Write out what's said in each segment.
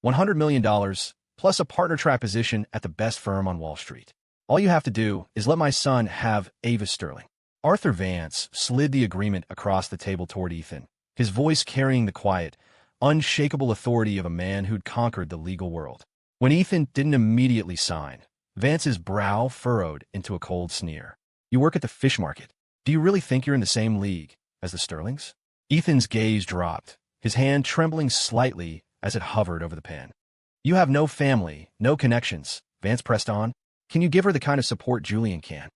$100 million, plus a partner track position at the best firm on Wall Street. All you have to do is let my son have Ava Sterling. Arthur Vance slid the agreement across the table toward Ethan, his voice carrying the quiet, unshakable authority of a man who'd conquered the legal world. When Ethan didn't immediately sign, Vance's brow furrowed into a cold sneer. You work at the fish market. Do you really think you're in the same league as the Sterlings? Ethan's gaze dropped, his hand trembling slightly as it hovered over the pen. You have no family, no connections, Vance pressed on. Can you give her the kind of support Julian can?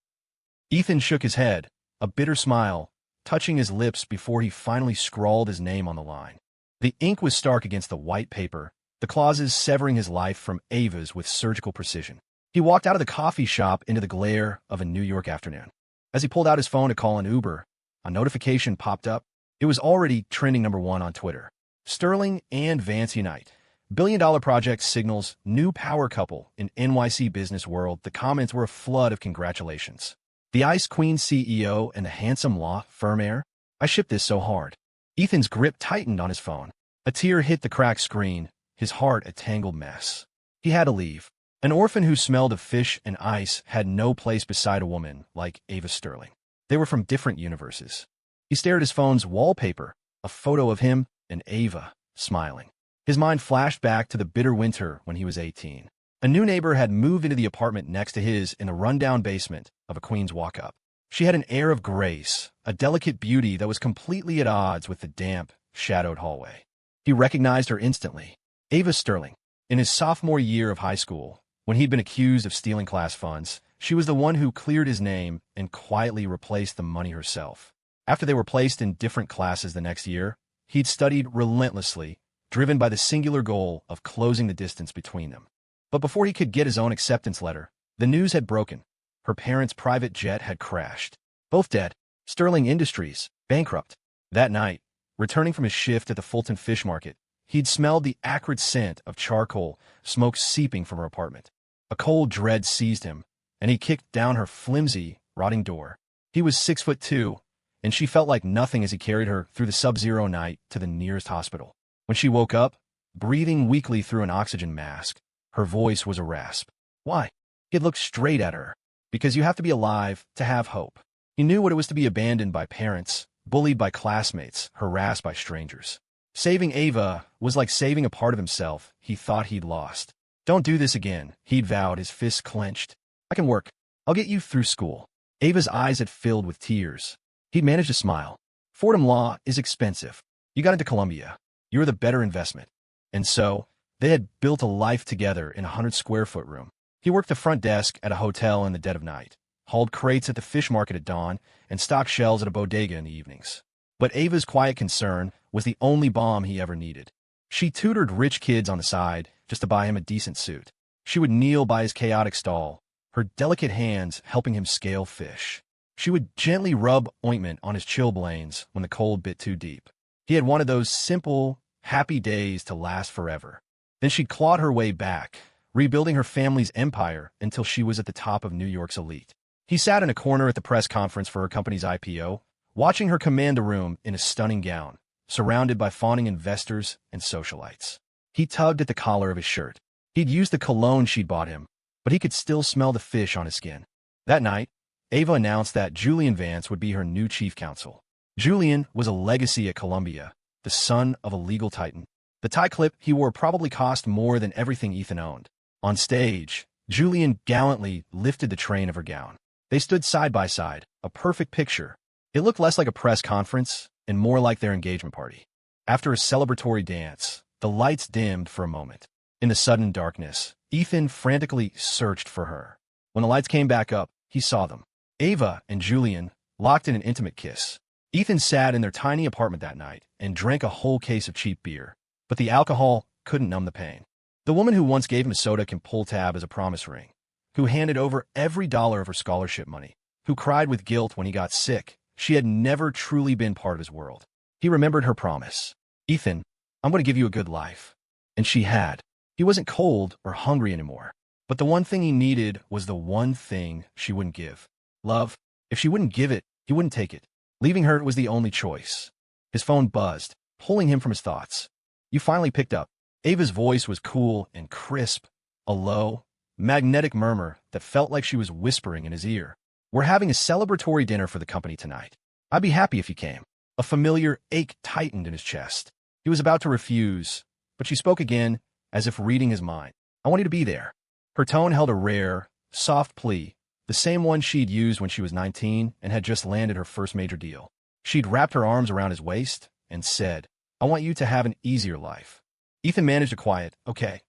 Ethan shook his head, a bitter smile touching his lips before he finally scrawled his name on the line. The ink was stark against the white paper, the clauses severing his life from Ava's with surgical precision. He walked out of the coffee shop into the glare of a New York afternoon. As he pulled out his phone to call an Uber, a notification popped up. It was already trending #1 on Twitter. Sterling and Vance unite. Billion-dollar project signals new power couple in NYC business world. The comments were a flood of congratulations. The Ice Queen CEO and the handsome law firm heir? I shipped this so hard. Ethan's grip tightened on his phone. A tear hit the cracked screen, his heart a tangled mess. He had to leave. An orphan who smelled of fish and ice had no place beside a woman like Ava Sterling. They were from different universes. He stared at his phone's wallpaper, a photo of him and Ava, smiling. His mind flashed back to the bitter winter when he was 18. A new neighbor had moved into the apartment next to his in the rundown basement of a Queens walk-up. She had an air of grace, a delicate beauty that was completely at odds with the damp, shadowed hallway. He recognized her instantly. Ava Sterling. In his sophomore year of high school, when he'd been accused of stealing class funds, she was the one who cleared his name and quietly replaced the money herself. After they were placed in different classes the next year, he'd studied relentlessly, driven by the singular goal of closing the distance between them. But before he could get his own acceptance letter, the news had broken. Her parents' private jet had crashed. Both dead. Sterling Industries, bankrupt. That night, returning from his shift at the Fulton Fish Market, he'd smelled the acrid scent of charcoal, smoke seeping from her apartment. A cold dread seized him, and he kicked down her flimsy, rotting door. He was 6'2", and she felt like nothing as he carried her through the sub-zero night to the nearest hospital. When she woke up, breathing weakly through an oxygen mask, her voice was a rasp. Why? He had looked straight at her. Because you have to be alive to have hope. He knew what it was to be abandoned by parents, bullied by classmates, harassed by strangers. Saving Ava was like saving a part of himself he thought he'd lost. Don't do this again, he'd vowed, his fists clenched. I can work. I'll get you through school. Ava's eyes had filled with tears. He'd managed to smile. Fordham Law is expensive. You got into Columbia. You're the better investment. And so, they had built a life together in a 100-square-foot room. He worked the front desk at a hotel in the dead of night, hauled crates at the fish market at dawn, and stocked shelves at a bodega in the evenings. But Ava's quiet concern was the only balm he ever needed. She tutored rich kids on the side just to buy him a decent suit. She would kneel by his chaotic stall, her delicate hands helping him scale fish. She would gently rub ointment on his chilblains when the cold bit too deep. He had wanted those simple, happy days to last forever. Then she'd clawed her way back, rebuilding her family's empire until she was at the top of New York's elite. He sat in a corner at the press conference for her company's IPO, watching her command a room in a stunning gown, surrounded by fawning investors and socialites. He tugged at the collar of his shirt. He'd used the cologne she'd bought him, but he could still smell the fish on his skin. That night, Ava announced that Julian Vance would be her new chief counsel. Julian was a legacy at Columbia, the son of a legal titan. The tie clip he wore probably cost more than everything Ethan owned. On stage, Julian gallantly lifted the train of her gown. They stood side by side, a perfect picture. It looked less like a press conference and more like their engagement party. After a celebratory dance, the lights dimmed for a moment. In the sudden darkness, Ethan frantically searched for her. When the lights came back up, he saw them. Ava and Julian, locked in an intimate kiss. Ethan sat in their tiny apartment that night and drank a whole case of cheap beer. But the alcohol couldn't numb the pain. The woman who once gave him a soda can pull tab as a promise ring, who handed over every dollar of her scholarship money, who cried with guilt when he got sick. She had never truly been part of his world. He remembered her promise. Ethan, I'm going to give you a good life. And she had. He wasn't cold or hungry anymore. But the one thing he needed was the one thing she wouldn't give. Love. If she wouldn't give it, he wouldn't take it. Leaving her was the only choice. His phone buzzed, pulling him from his thoughts. You finally picked up. Ava's voice was cool and crisp, a low, magnetic murmur that felt like she was whispering in his ear. "We're having a celebratory dinner for the company tonight. I'd be happy if you came." A familiar ache tightened in his chest. He was about to refuse, but she spoke again, as if reading his mind. "I want you to be there." Her tone held a rare, soft plea, the same one she'd used when she was 19 and had just landed her first major deal. She'd wrapped her arms around his waist and said, "I want you to have an easier life." Ethan managed a quiet, "Okay."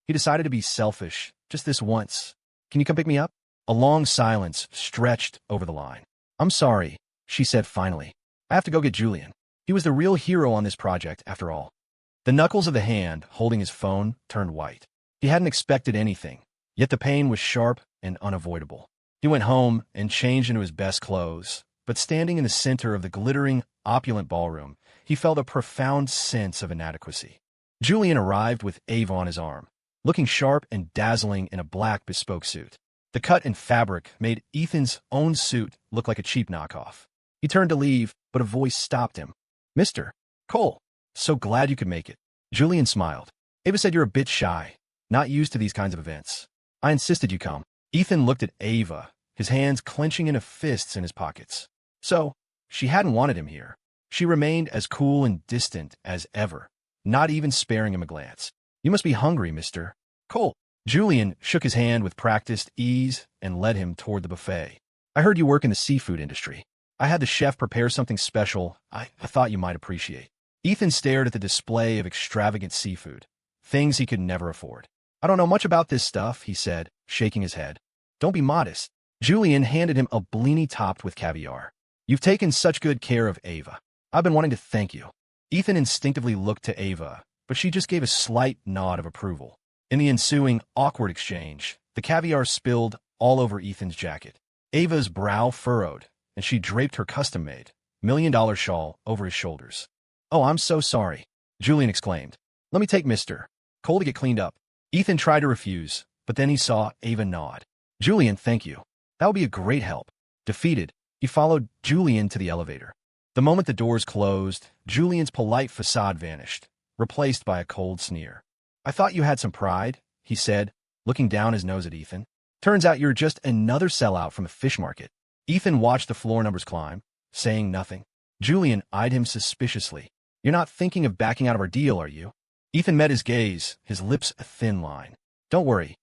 He decided to be selfish, just this once. "Can you come pick me up?" A long silence stretched over the line. "I'm sorry," she said finally. "I have to go get Julian. He was the real hero on this project, after all." The knuckles of the hand holding his phone turned white. He hadn't expected anything, yet the pain was sharp and unavoidable. He went home and changed into his best clothes, but standing in the center of the glittering, opulent ballroom, he felt a profound sense of inadequacy. Julian arrived with Ava on his arm, looking sharp and dazzling in a black bespoke suit. The cut and fabric made Ethan's own suit look like a cheap knockoff. He turned to leave, but a voice stopped him. "Mr. Cole, so glad you could make it." Julian smiled. "Ava said you're a bit shy, not used to these kinds of events. I insisted you come." Ethan looked at Ava, his hands clenching into fists in his pockets. So, she hadn't wanted him here. She remained as cool and distant as ever, not even sparing him a glance. "You must be hungry, Mr. Cole." Julian shook his hand with practiced ease and led him toward the buffet. "I heard you work in the seafood industry. I had the chef prepare something special I thought you might appreciate." Ethan stared at the display of extravagant seafood, things he could never afford. "I don't know much about this stuff," he said, shaking his head. "Don't be modest." Julian handed him a blini topped with caviar. "You've taken such good care of Ava. I've been wanting to thank you." Ethan instinctively looked to Ava, but she just gave a slight nod of approval. In the ensuing awkward exchange, the caviar spilled all over Ethan's jacket. Ava's brow furrowed, and she draped her custom-made, $1 million shawl over his shoulders. "Oh, I'm so sorry," Julian exclaimed. "Let me take Mr. Cole to get cleaned up." Ethan tried to refuse, but then he saw Ava nod. "Julian, thank you. That would be a great help." Defeated, he followed Julian to the elevator. The moment the doors closed, Julian's polite facade vanished, replaced by a cold sneer. "I thought you had some pride," he said, looking down his nose at Ethan. "Turns out you're just another sellout from a fish market." Ethan watched the floor numbers climb, saying nothing. Julian eyed him suspiciously. "You're not thinking of backing out of our deal, are you?" Ethan met his gaze, his lips a thin line. "Don't worry.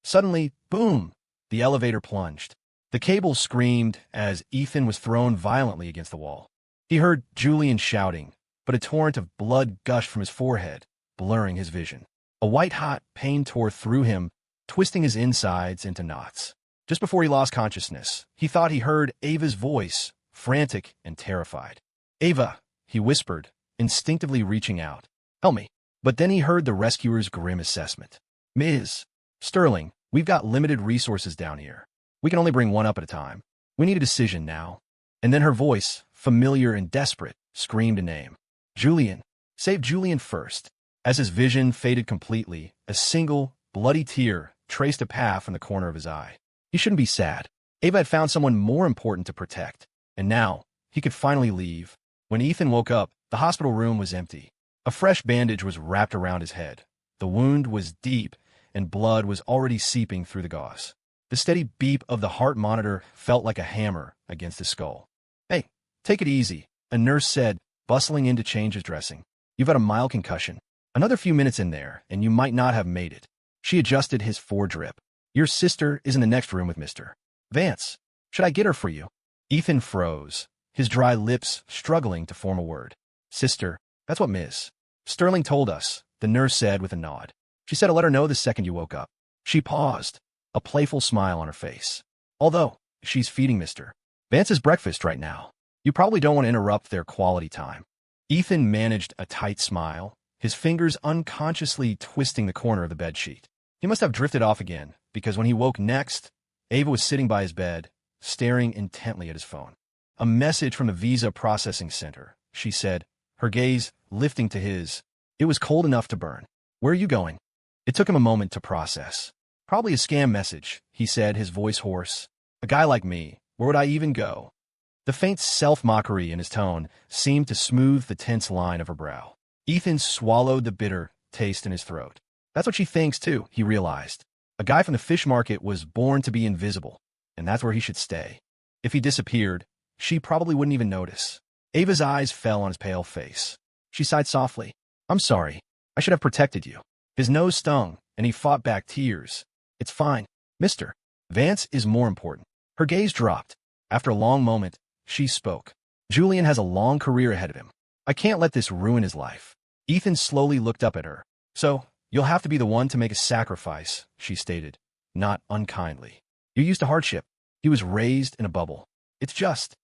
Suddenly, boom! The elevator plunged. The cable screamed as Ethan was thrown violently against the wall. He heard Julian shouting, but a torrent of blood gushed from his forehead, blurring his vision. A white-hot pain tore through him, twisting his insides into knots. Just before he lost consciousness, he thought he heard Ava's voice, frantic and terrified. "Ava," he whispered, instinctively reaching out. "Help me." But then he heard the rescuer's grim assessment. "Ms. Sterling, we've got limited resources down here. We can only bring one up at a time. We need a decision now." And then her voice, familiar and desperate, screamed a name. "Julian. Save Julian first." As his vision faded completely, a single, bloody tear traced a path in the corner of his eye. He shouldn't be sad. Ava had found someone more important to protect, and now he could finally leave. When Ethan woke up, the hospital room was empty. A fresh bandage was wrapped around his head. The wound was deep, and blood was already seeping through the gauze. The steady beep of the heart monitor felt like a hammer against his skull. "Hey, take it easy," a nurse said, bustling in to change his dressing. "You've had a mild concussion. Another few minutes in there, and you might not have made it." She adjusted his foredrip. "Your sister is in the next room with Mr. Vance. Should I get her for you?" Ethan froze, his dry lips struggling to form a word. "Sister, that's what Miss Sterling told us," the nurse said with a nod. "She said to let her know the second you woke up." She paused, a playful smile on her face. "Although, she's feeding Mr. Vance's breakfast right now. You probably don't want to interrupt their quality time." Ethan managed a tight smile, his fingers unconsciously twisting the corner of the bedsheet. He must have drifted off again, because when he woke next, Ava was sitting by his bed, staring intently at his phone. "A message from the Visa Processing Center," she said, her gaze lifting to his. It was cold enough to burn. "Where are you going?" It took him a moment to process. "Probably a scam message," he said, his voice hoarse. "A guy like me, where would I even go?" The faint self-mockery in his tone seemed to smooth the tense line of her brow. Ethan swallowed the bitter, taste in his throat. That's what she thinks, too, he realized. A guy from the fish market was born to be invisible, and that's where he should stay. If he disappeared, she probably wouldn't even notice. Ava's eyes fell on his pale face. She sighed softly. I'm sorry. I should have protected you. His nose stung, and he fought back tears. It's fine, mister. Vance is more important. Her gaze dropped. After a long moment, she spoke. Julian has a long career ahead of him. I can't let this ruin his life. Ethan slowly looked up at her. So, you'll have to be the one to make a sacrifice, she stated, not unkindly. You're used to hardship. He was raised in a bubble. It's just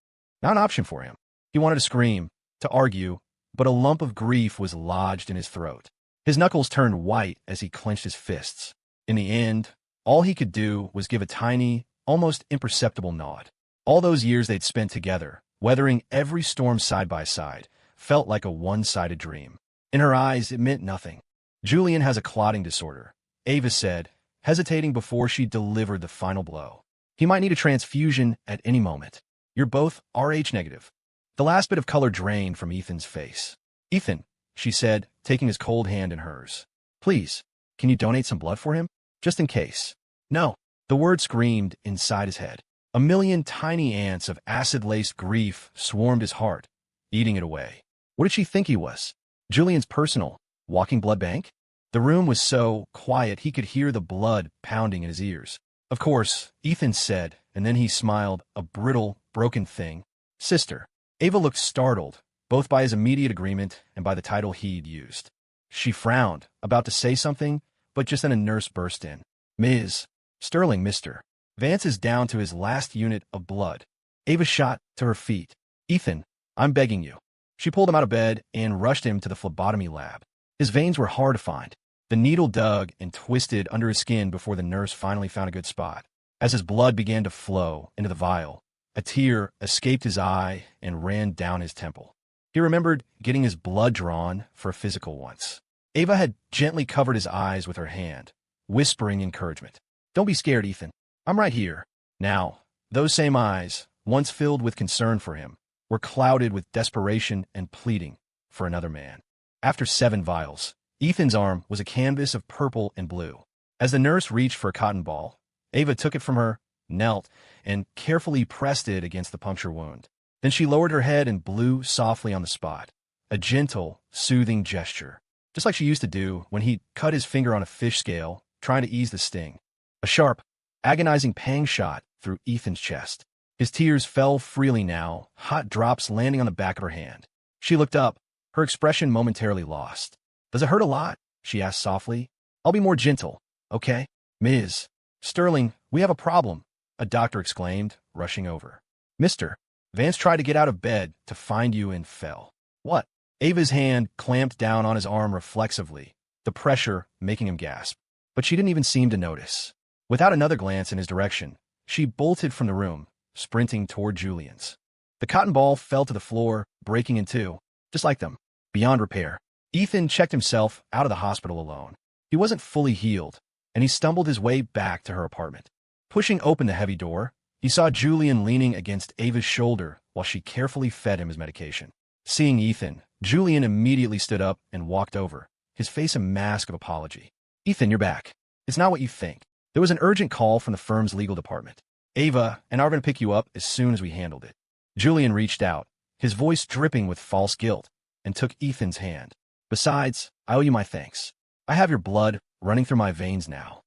not an option for him. He wanted to scream, to argue, but a lump of grief was lodged in his throat. His knuckles turned white as he clenched his fists. In the end, all he could do was give a tiny, almost imperceptible nod. All those years they'd spent together, weathering every storm side by side, felt like a one-sided dream. In her eyes, it meant nothing. Julian has a clotting disorder, Ava said, hesitating before she delivered the final blow. He might need a transfusion at any moment. You're both Rh negative. The last bit of color drained from Ethan's face. Ethan, she said, taking his cold hand in hers. Please, can you donate some blood for him? Just in case. No. The word screamed inside his head. A million tiny ants of acid-laced grief swarmed his heart, eating it away. What did she think he was? Julian's personal, walking blood bank? The room was so quiet he could hear the blood pounding in his ears. Of course, Ethan said, and then he smiled, a brittle, broken thing. Sister. Ava looked startled, both by his immediate agreement and by the title he'd used. She frowned, about to say something, but just then a nurse burst in. Ms. Sterling, mister. Vance is down to his last unit of blood. Ava shot to her feet. Ethan, I'm begging you. She pulled him out of bed and rushed him to the phlebotomy lab. His veins were hard to find. The needle dug and twisted under his skin before the nurse finally found a good spot. As his blood began to flow into the vial, a tear escaped his eye and ran down his temple. He remembered getting his blood drawn for a physical once. Ava had gently covered his eyes with her hand, whispering encouragement. Don't be scared, Ethan. I'm right here. Now, those same eyes, once filled with concern for him, were clouded with desperation and pleading for another man. After 7 vials, Ethan's arm was a canvas of purple and blue. As the nurse reached for a cotton ball, Ava took it from her, knelt, and carefully pressed it against the puncture wound. Then she lowered her head and blew softly on the spot, a gentle, soothing gesture, just like she used to do when he'd cut his finger on a fish scale, trying to ease the sting. A sharp, agonizing pang shot through Ethan's chest. His tears fell freely now, hot drops landing on the back of her hand. She looked up, her expression momentarily lost. Does it hurt a lot? She asked softly. I'll be more gentle, okay? Ms. Sterling, we have a problem, a doctor exclaimed, rushing over. Mister, Vance tried to get out of bed to find you and fell. What? Ava's hand clamped down on his arm reflexively, the pressure making him gasp. But she didn't even seem to notice. Without another glance in his direction, she bolted from the room, sprinting toward Julian's. The cotton ball fell to the floor, breaking in two, just like them, beyond repair. Ethan checked himself out of the hospital alone. He wasn't fully healed, and he stumbled his way back to her apartment. Pushing open the heavy door, he saw Julian leaning against Ava's shoulder while she carefully fed him his medication. Seeing Ethan, Julian immediately stood up and walked over, his face a mask of apology. Ethan, you're back. It's not what you think. There was an urgent call from the firm's legal department. Ava and I are going to pick you up as soon as we handled it. Julian reached out, his voice dripping with false guilt, and took Ethan's hand. Besides, I owe you my thanks. I have your blood running through my veins now.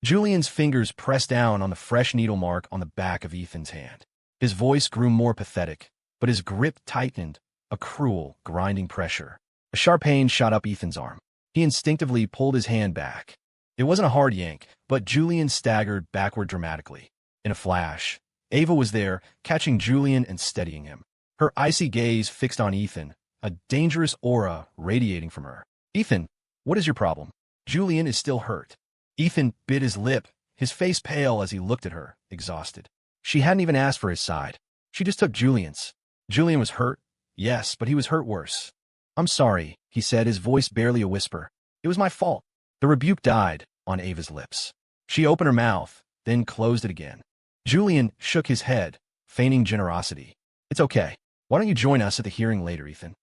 Julian's fingers pressed down on the fresh needle mark on the back of Ethan's hand. His voice grew more pathetic, but his grip tightened, a cruel, grinding pressure. A sharp pain shot up Ethan's arm. He instinctively pulled his hand back. It wasn't a hard yank, but Julian staggered backward dramatically. In a flash, Ava was there, catching Julian and steadying him. Her icy gaze fixed on Ethan, a dangerous aura radiating from her. Ethan, what is your problem? Julian is still hurt. Ethan bit his lip, his face pale as he looked at her, exhausted. She hadn't even asked for his side. She just took Julian's. Julian was hurt, yes, but he was hurt worse. I'm sorry, he said, his voice barely a whisper. It was my fault. The rebuke died on Ava's lips. She opened her mouth, then closed it again. Julian shook his head, feigning generosity. It's okay. Why don't you join us at the hearing later, Ethan?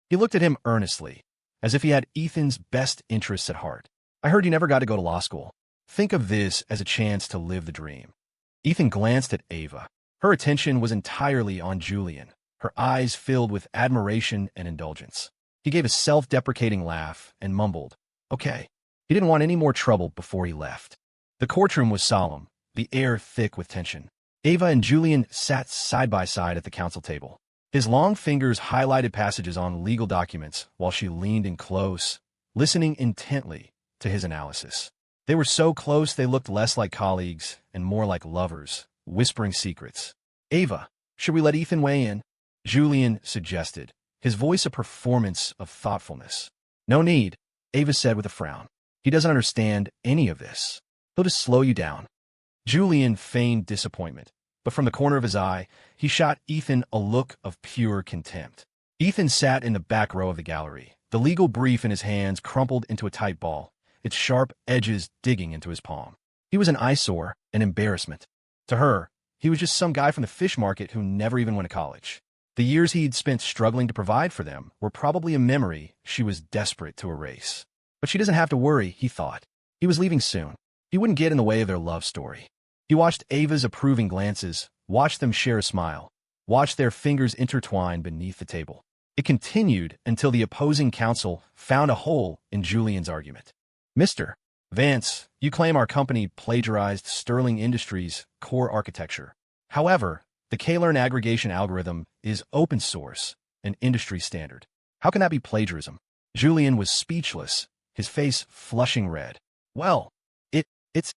He looked at him earnestly, as if he had Ethan's best interests at heart. I heard you never got to go to law school. Think of this as a chance to live the dream. Ethan glanced at Ava. Her attention was entirely on Julian, her eyes filled with admiration and indulgence. He gave a self-deprecating laugh and mumbled, "Okay." He didn't want any more trouble before he left. The courtroom was solemn, the air thick with tension. Ava and Julian sat side by side at the counsel table. His long fingers highlighted passages on legal documents while she leaned in close, listening intently to his analysis. They were so close they looked less like colleagues and more like lovers, whispering secrets. "Ava, should we let Ethan weigh in?" Julian suggested, his voice a performance of thoughtfulness. "No need," Ava said with a frown. "He doesn't understand any of this. He'll just slow you down." Julian feigned disappointment, but from the corner of his eye, he shot Ethan a look of pure contempt. Ethan sat in the back row of the gallery, the legal brief in his hands crumpled into a tight ball, its sharp edges digging into his palm. He was an eyesore, an embarrassment. To her, he was just some guy from the fish market who never even went to college. The years he'd spent struggling to provide for them were probably a memory she was desperate to erase. But she doesn't have to worry, he thought. He was leaving soon. He wouldn't get in the way of their love story. He watched Ava's approving glances, watched them share a smile, watched their fingers intertwine beneath the table. It continued until the opposing counsel found a hole in Julian's argument. "Mr. Vance, you claim our company plagiarized Sterling Industries' core architecture. However, the K-learn aggregation algorithm is open source, an industry standard. How can that be plagiarism?" Julian was speechless, his face flushing red. "Well, it's..."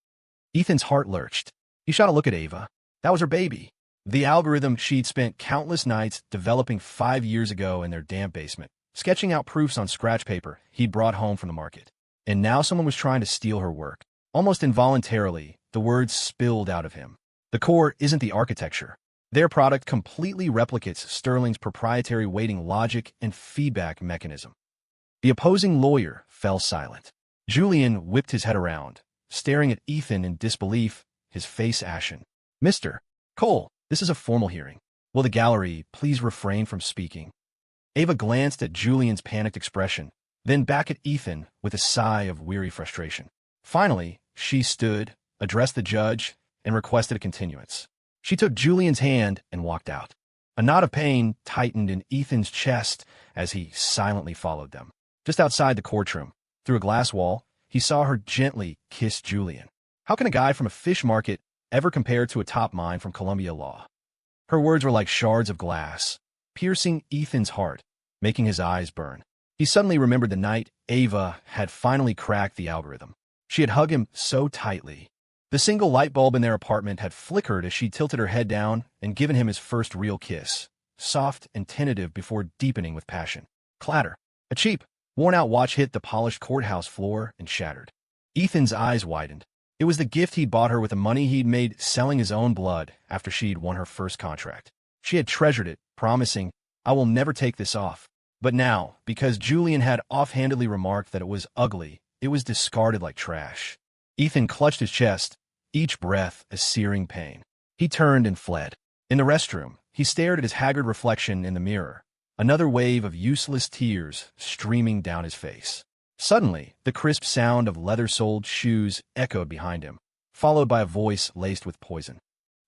Ethan's heart lurched. He shot a look at Ava. That was her baby. The algorithm she'd spent countless nights developing 5 years ago in their damp basement, sketching out proofs on scratch paper he'd brought home from the market. And now someone was trying to steal her work. Almost involuntarily, the words spilled out of him. The core isn't the architecture. Their product completely replicates Sterling's proprietary weighting logic and feedback mechanism. The opposing lawyer fell silent. Julian whipped his head around, staring at Ethan in disbelief, his face ashen. "Mr. Cole, this is a formal hearing. Will the gallery please refrain from speaking?" Ava glanced at Julian's panicked expression, then back at Ethan with a sigh of weary frustration. Finally, she stood, addressed the judge, and requested a continuance. She took Julian's hand and walked out. A knot of pain tightened in Ethan's chest as he silently followed them. Just outside the courtroom, through a glass wall, he saw her gently kiss Julian. How can a guy from a fish market ever compare to a top mind from Columbia Law? Her words were like shards of glass, piercing Ethan's heart, making his eyes burn. He suddenly remembered the night Ava had finally cracked the algorithm. She had hugged him so tightly. The single light bulb in their apartment had flickered as she tilted her head down and given him his first real kiss, soft and tentative before deepening with passion. Clatter. A cheap, worn-out watch hit the polished courthouse floor and shattered. Ethan's eyes widened. It was the gift he'd bought her with the money he'd made selling his own blood after she'd won her first contract. She had treasured it, promising, "I will never take this off." But now, because Julian had offhandedly remarked that it was ugly, it was discarded like trash. Ethan clutched his chest, each breath a searing pain. He turned and fled. In the restroom, he stared at his haggard reflection in the mirror, another wave of useless tears streaming down his face. Suddenly, the crisp sound of leather-soled shoes echoed behind him, followed by a voice laced with poison.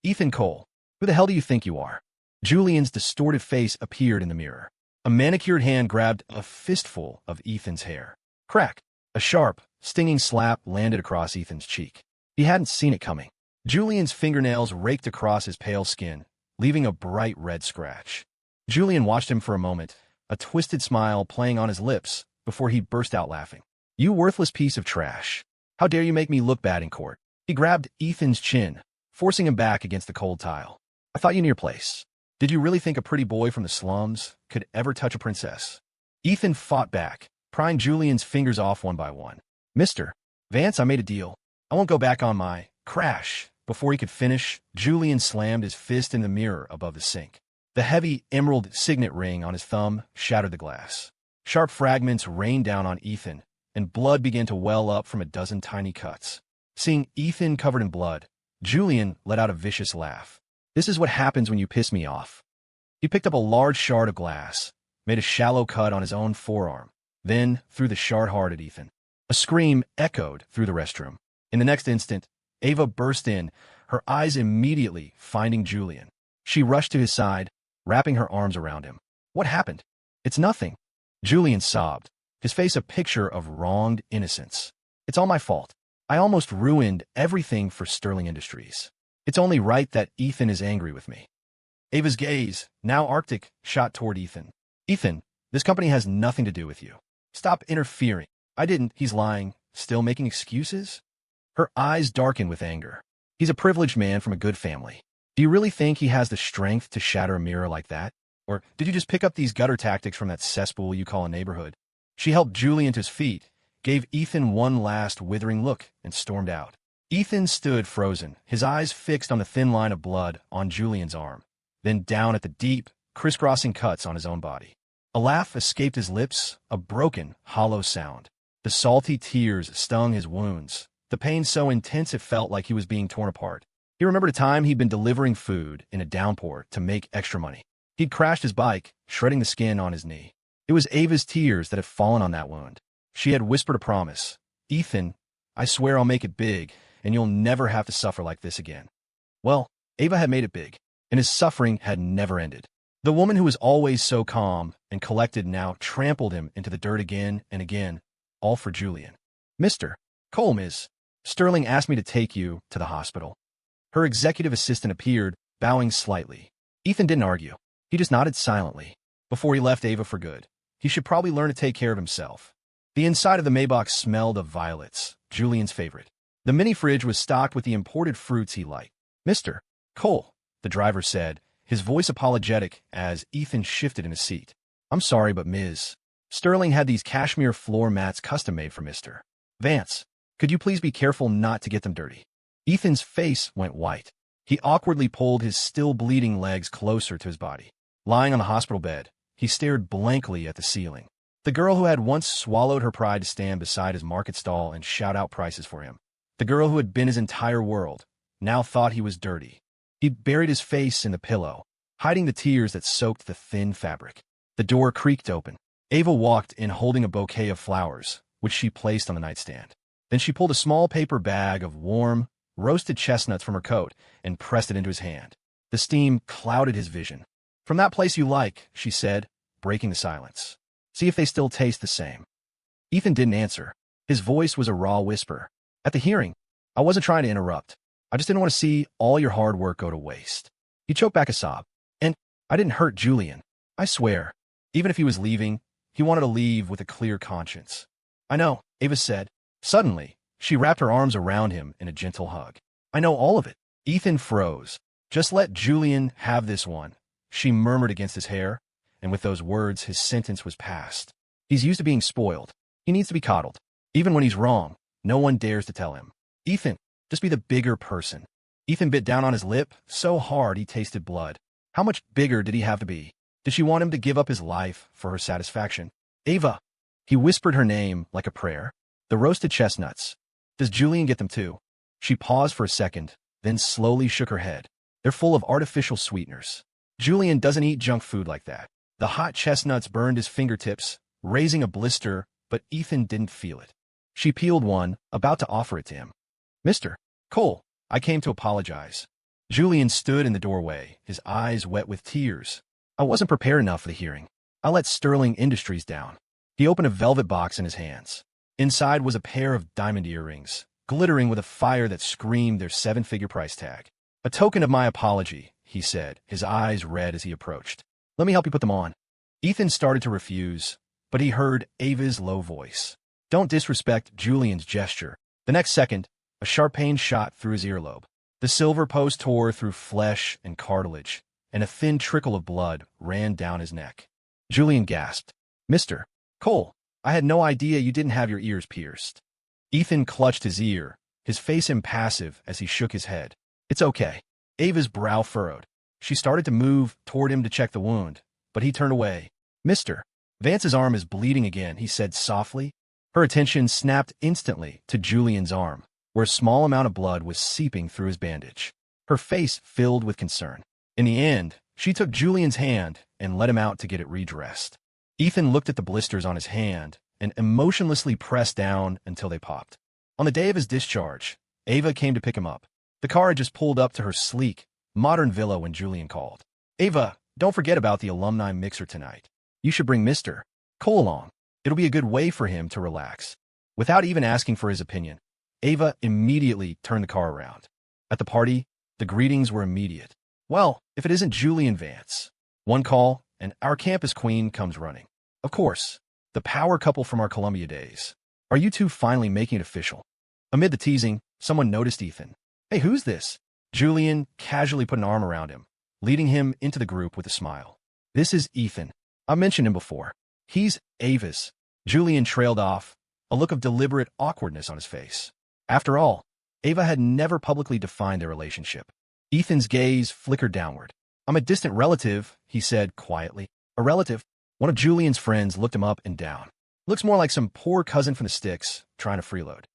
"Ethan Cole, who the hell do you think you are?" Julian's distorted face appeared in the mirror. A manicured hand grabbed a fistful of Ethan's hair. Crack! A sharp, stinging slap landed across Ethan's cheek. He hadn't seen it coming. Julian's fingernails raked across his pale skin, leaving a bright red scratch. Julian watched him for a moment, a twisted smile playing on his lips, before he burst out laughing. "You worthless piece of trash. How dare you make me look bad in court?" He grabbed Ethan's chin, forcing him back against the cold tile. "I thought you knew your place. Did you really think a pretty boy from the slums could ever touch a princess?" Ethan fought back, prying Julian's fingers off one by one. "Mr. Vance, I made a deal. I won't go back on my crash." Before he could finish, Julian slammed his fist in the mirror above the sink. The heavy emerald signet ring on his thumb shattered the glass. Sharp fragments rained down on Ethan, and blood began to well up from a dozen tiny cuts. Seeing Ethan covered in blood, Julian let out a vicious laugh. "This is what happens when you piss me off." He picked up a large shard of glass, made a shallow cut on his own forearm, then threw the shard hard at Ethan. A scream echoed through the restroom. In the next instant, Ava burst in, her eyes immediately finding Julian. She rushed to his side, wrapping her arms around him. What happened? It's nothing. Julian sobbed, his face a picture of wronged innocence. It's all my fault. I almost ruined everything for Sterling Industries. It's only right that Ethan is angry with me. Ava's gaze, now arctic, shot toward Ethan. Ethan, this company has nothing to do with you. Stop interfering. I didn't. He's lying. Still making excuses? Her eyes darkened with anger. He's a privileged man from a good family. Do you really think he has the strength to shatter a mirror like that? Or did you just pick up these gutter tactics from that cesspool you call a neighborhood? She helped Julian to his feet, gave Ethan one last withering look, and stormed out. Ethan stood frozen, his eyes fixed on the thin line of blood on Julian's arm, then down at the deep, crisscrossing cuts on his own body. A laugh escaped his lips, a broken, hollow sound. The salty tears stung his wounds, the pain so intense it felt like he was being torn apart. He remembered a time he'd been delivering food in a downpour to make extra money. He'd crashed his bike, shredding the skin on his knee. It was Ava's tears that had fallen on that wound. She had whispered a promise. Ethan, I swear I'll make it big, and you'll never have to suffer like this again. Well, Ava had made it big, and his suffering had never ended. The woman who was always so calm and collected now trampled him into the dirt again and again, all for Julian. Mr. Cole, Ms. Sterling asked me to take you to the hospital. Her executive assistant appeared, bowing slightly. Ethan didn't argue. He just nodded silently. Before he left Ava for good, he should probably learn to take care of himself. The inside of the Maybach smelled of violets, Julian's favorite. The mini-fridge was stocked with the imported fruits he liked. Mr. Cole, the driver said, his voice apologetic as Ethan shifted in his seat. I'm sorry, but Ms. Sterling had these cashmere floor mats custom-made for Mr. Vance. Could you please be careful not to get them dirty? Ethan's face went white. He awkwardly pulled his still-bleeding legs closer to his body. Lying on the hospital bed, he stared blankly at the ceiling. The girl who had once swallowed her pride to stand beside his market stall and shout out prices for him. The girl who had been his entire world, now thought he was dirty. He buried his face in the pillow, hiding the tears that soaked the thin fabric. The door creaked open. Ava walked in holding a bouquet of flowers, which she placed on the nightstand. Then she pulled a small paper bag of warm, roasted chestnuts from her coat and pressed it into his hand. The steam clouded his vision. From that place you like, she said, breaking the silence. See if they still taste the same. Ethan didn't answer. His voice was a raw whisper. At the hearing, I wasn't trying to interrupt. I just didn't want to see all your hard work go to waste. He choked back a sob. And I didn't hurt Julian. I swear. Even if he was leaving, he wanted to leave with a clear conscience. I know, Ava said. Suddenly, she wrapped her arms around him in a gentle hug. I know all of it. Ethan froze. Just let Julian have this one, she murmured against his hair, and with those words his sentence was passed. He's used to being spoiled. He needs to be coddled. Even when he's wrong, no one dares to tell him. Ethan, just be the bigger person. Ethan bit down on his lip so hard he tasted blood. How much bigger did he have to be? Did she want him to give up his life for her satisfaction? Ava. He whispered her name like a prayer. The roasted chestnuts. Does Julian get them too? She paused for a second, then slowly shook her head. They're full of artificial sweeteners. Julian doesn't eat junk food like that. The hot chestnuts burned his fingertips, raising a blister, but Ethan didn't feel it. She peeled one, about to offer it to him. Mr. Cole, I came to apologize. Julian stood in the doorway, his eyes wet with tears. I wasn't prepared enough for the hearing. I let Sterling Industries down. He opened a velvet box in his hands. Inside was a pair of diamond earrings, glittering with a fire that screamed their 7-figure price tag. A token of my apology, he said, his eyes red as he approached. Let me help you put them on. Ethan started to refuse, but he heard Ava's low voice. Don't disrespect Julian's gesture. The next second, a sharp pain shot through his earlobe. The silver post tore through flesh and cartilage, and a thin trickle of blood ran down his neck. Julian gasped. Mr. Cole, I had no idea you didn't have your ears pierced. Ethan clutched his ear, his face impassive as he shook his head. It's okay. Ava's brow furrowed. She started to move toward him to check the wound, but he turned away. Mr. Vance's arm is bleeding again, he said softly. Her attention snapped instantly to Julian's arm, where a small amount of blood was seeping through his bandage. Her face filled with concern. In the end, she took Julian's hand and let him out to get it redressed. Ethan looked at the blisters on his hand and emotionlessly pressed down until they popped. On the day of his discharge, Ava came to pick him up. The car had just pulled up to her sleek, modern villa when Julian called. "Ava, don't forget about the alumni mixer tonight. You should bring Mr. Cole along. It'll be a good way for him to relax." Without even asking for his opinion, Ava immediately turned the car around. At the party, the greetings were immediate. "Well, if it isn't Julian Vance." One call, and our campus queen comes running. "Of course, the power couple from our Columbia days. Are you two finally making it official?" Amid the teasing, someone noticed Ethan. "Hey, who's this?" Julian casually put an arm around him, leading him into the group with a smile. "This is Ethan. I mentioned him before. He's Ava's." Julian trailed off, a look of deliberate awkwardness on his face. After all, Ava had never publicly defined their relationship. Ethan's gaze flickered downward. "I'm a distant relative," he said quietly. "A relative?" One of Julian's friends looked him up and down. "Looks more like some poor cousin from the sticks trying to freeload."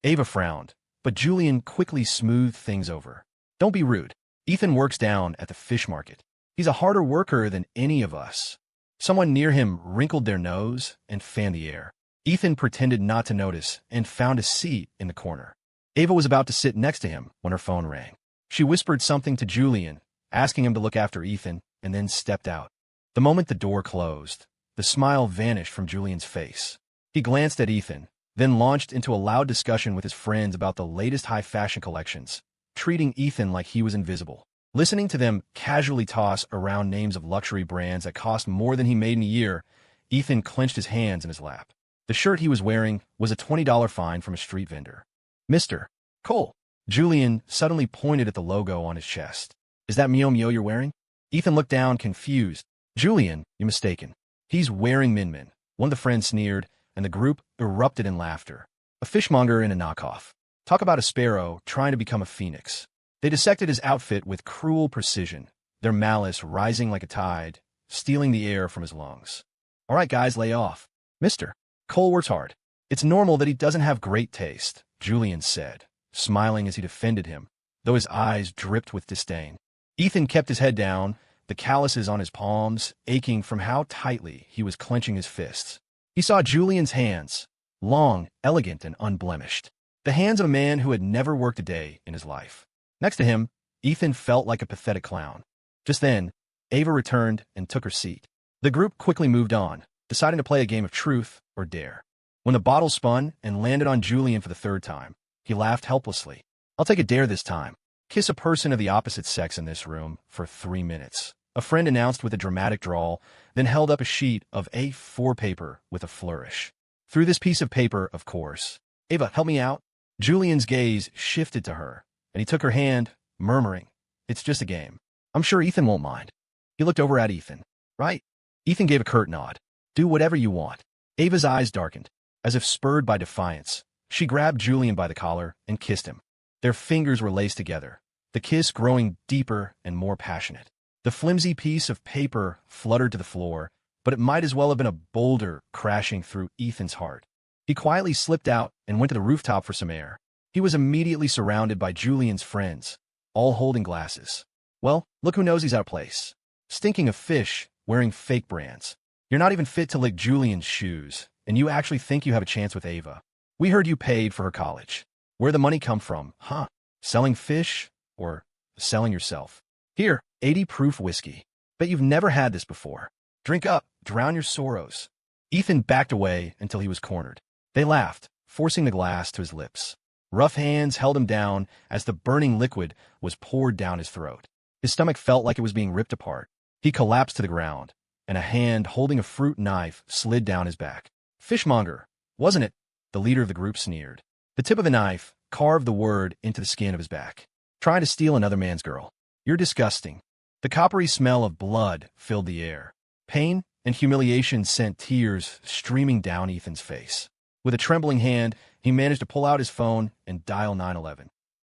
Ava frowned, but Julian quickly smoothed things over. "Don't be rude. Ethan works down at the fish market. He's a harder worker than any of us." Someone near him wrinkled their nose and fanned the air. Ethan pretended not to notice and found a seat in the corner. Ava was about to sit next to him when her phone rang. She whispered something to Julian, asking him to look after Ethan, and then stepped out. The moment the door closed, the smile vanished from Julian's face. He glanced at Ethan, then launched into a loud discussion with his friends about the latest high-fashion collections, treating Ethan like he was invisible. Listening to them casually toss around names of luxury brands that cost more than he made in a year, Ethan clenched his hands in his lap. The shirt he was wearing was a $20 fine from a street vendor. "Mr. Cole." Julian suddenly pointed at the logo on his chest. "Is that Mio Mio you're wearing?" Ethan looked down, confused. "Julian, you're mistaken. He's wearing Min Min." One of the friends sneered, and the group erupted in laughter. A fishmonger in a knockoff. Talk about a sparrow trying to become a phoenix. They dissected his outfit with cruel precision, their malice rising like a tide, stealing the air from his lungs. "All right, guys, lay off. Mr. Cole works hard. It's normal that he doesn't have great taste," Julian said, smiling as he defended him, though his eyes dripped with disdain. Ethan kept his head down, the calluses on his palms aching from how tightly he was clenching his fists. He saw Julian's hands, long, elegant, and unblemished. The hands of a man who had never worked a day in his life. Next to him, Ethan felt like a pathetic clown. Just then, Ava returned and took her seat. The group quickly moved on, deciding to play a game of truth or dare. When the bottle spun and landed on Julian for the third time, he laughed helplessly. "I'll take a dare this time. Kiss a person of the opposite sex in this room for 3 minutes." A friend announced with a dramatic drawl, then held up a sheet of A4 paper with a flourish. "Through this piece of paper, of course. Ava, help me out." Julian's gaze shifted to her, and he took her hand, murmuring, "It's just a game. I'm sure Ethan won't mind." He looked over at Ethan. "Right?" Ethan gave a curt nod. "Do whatever you want." Ava's eyes darkened. As if spurred by defiance, she grabbed Julian by the collar and kissed him. Their fingers were laced together, the kiss growing deeper and more passionate. The flimsy piece of paper fluttered to the floor, but it might as well have been a boulder crashing through Ethan's heart. He quietly slipped out and went to the rooftop for some air. He was immediately surrounded by Julian's friends, all holding glasses. "Well, look who knows he's out of place. Stinking of fish, wearing fake brands. You're not even fit to lick Julian's shoes, and you actually think you have a chance with Ava. We heard you paid for her college. Where'd the money come from, huh? Selling fish or selling yourself? Here, 80 proof whiskey. Bet you've never had this before. Drink up, drown your sorrows." Ethan backed away until he was cornered. They laughed, forcing the glass to his lips. Rough hands held him down as the burning liquid was poured down his throat. His stomach felt like it was being ripped apart. He collapsed to the ground, and a hand holding a fruit knife slid down his back. "Fishmonger, wasn't it?" The leader of the group sneered. The tip of the knife carved the word into the skin of his back. "Trying to steal another man's girl. You're disgusting." The coppery smell of blood filled the air. Pain and humiliation sent tears streaming down Ethan's face. With a trembling hand, he managed to pull out his phone and dial 911.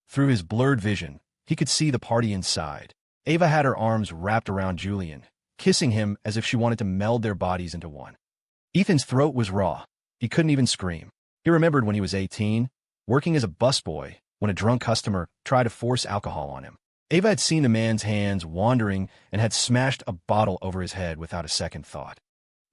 Through his blurred vision, he could see the party inside. Ava had her arms wrapped around Julian, kissing him as if she wanted to meld their bodies into one. Ethan's throat was raw. He couldn't even scream. He remembered when he was 18, working as a busboy, when a drunk customer tried to force alcohol on him. Ava had seen the man's hands wandering and had smashed a bottle over his head without a second thought.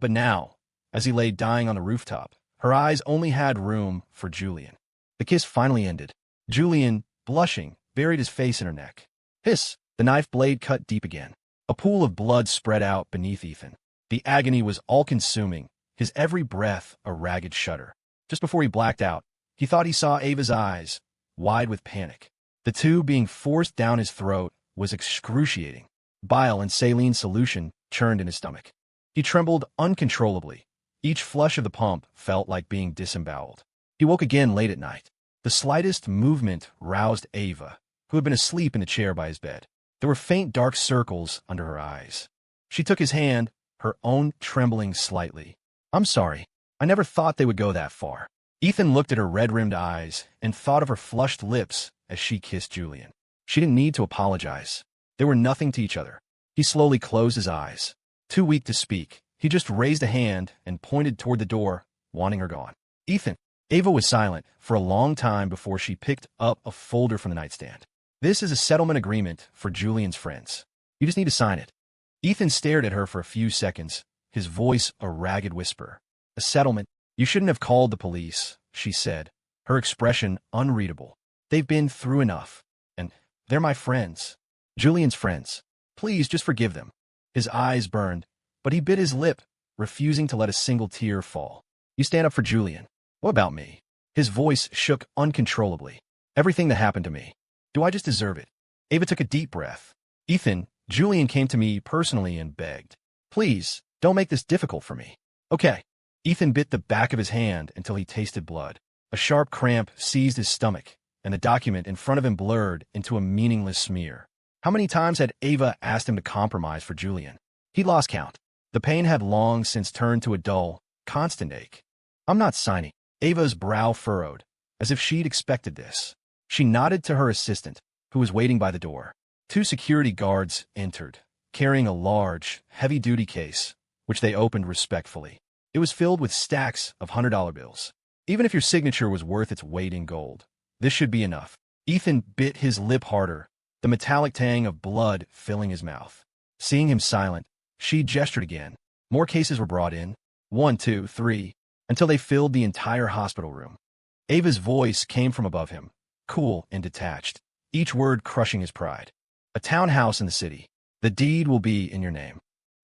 But now, as he lay dying on the rooftop, Her eyes only had room for Julian. The kiss finally ended. Julian, blushing, buried his face in her neck. Hiss! The knife blade cut deep again. A pool of blood spread out beneath Ethan. The agony was all-consuming, his every breath a ragged shudder. Just before he blacked out, he thought he saw Ava's eyes, wide with panic. The tube being forced down his throat was excruciating. Bile and saline solution churned in his stomach. He trembled uncontrollably. Each flush of the pump felt like being disemboweled. He woke again late at night. The slightest movement roused Ava, who had been asleep in the chair by his bed. There were faint dark circles under her eyes. She took his hand, her own trembling slightly. "I'm sorry. I never thought they would go that far." Ethan looked at her red-rimmed eyes and thought of her flushed lips as she kissed Julian. She didn't need to apologize. They were nothing to each other. He slowly closed his eyes. Too weak to speak, he just raised a hand and pointed toward the door, wanting her gone. "Ethan." Ava was silent for a long time before she picked up a folder from the nightstand. "This is a settlement agreement for Julian's friends. You just need to sign it." Ethan stared at her for a few seconds, his voice a ragged whisper. "A settlement? You shouldn't have called the police," she said, her expression unreadable. "They've been through enough. And they're my friends. Julian's friends. Please just forgive them." His eyes burned, but he bit his lip, refusing to let a single tear fall. "You stand up for Julian. What about me?" His voice shook uncontrollably. "Everything that happened to me. Do I just deserve it?" Ava took a deep breath. "Ethan, Julian came to me personally and begged. Please, don't make this difficult for me." "Okay." Ethan bit the back of his hand until he tasted blood. A sharp cramp seized his stomach, and the document in front of him blurred into a meaningless smear. How many times had Ava asked him to compromise for Julian? He lost count. The pain had long since turned to a dull, constant ache. "I'm not signing." Ava's brow furrowed, as if she'd expected this. She nodded to her assistant, who was waiting by the door. Two security guards entered, carrying a large, heavy-duty case, which they opened respectfully. It was filled with stacks of $100 bills. Even if your signature was worth its weight in gold, this should be enough. Ethan bit his lip harder, the metallic tang of blood filling his mouth. Seeing him silent, she gestured again. More cases were brought in. 1, 2, 3, until they filled the entire hospital room. Ava's voice came from above him, cool and detached, each word crushing his pride. "A townhouse in the city. The deed will be in your name."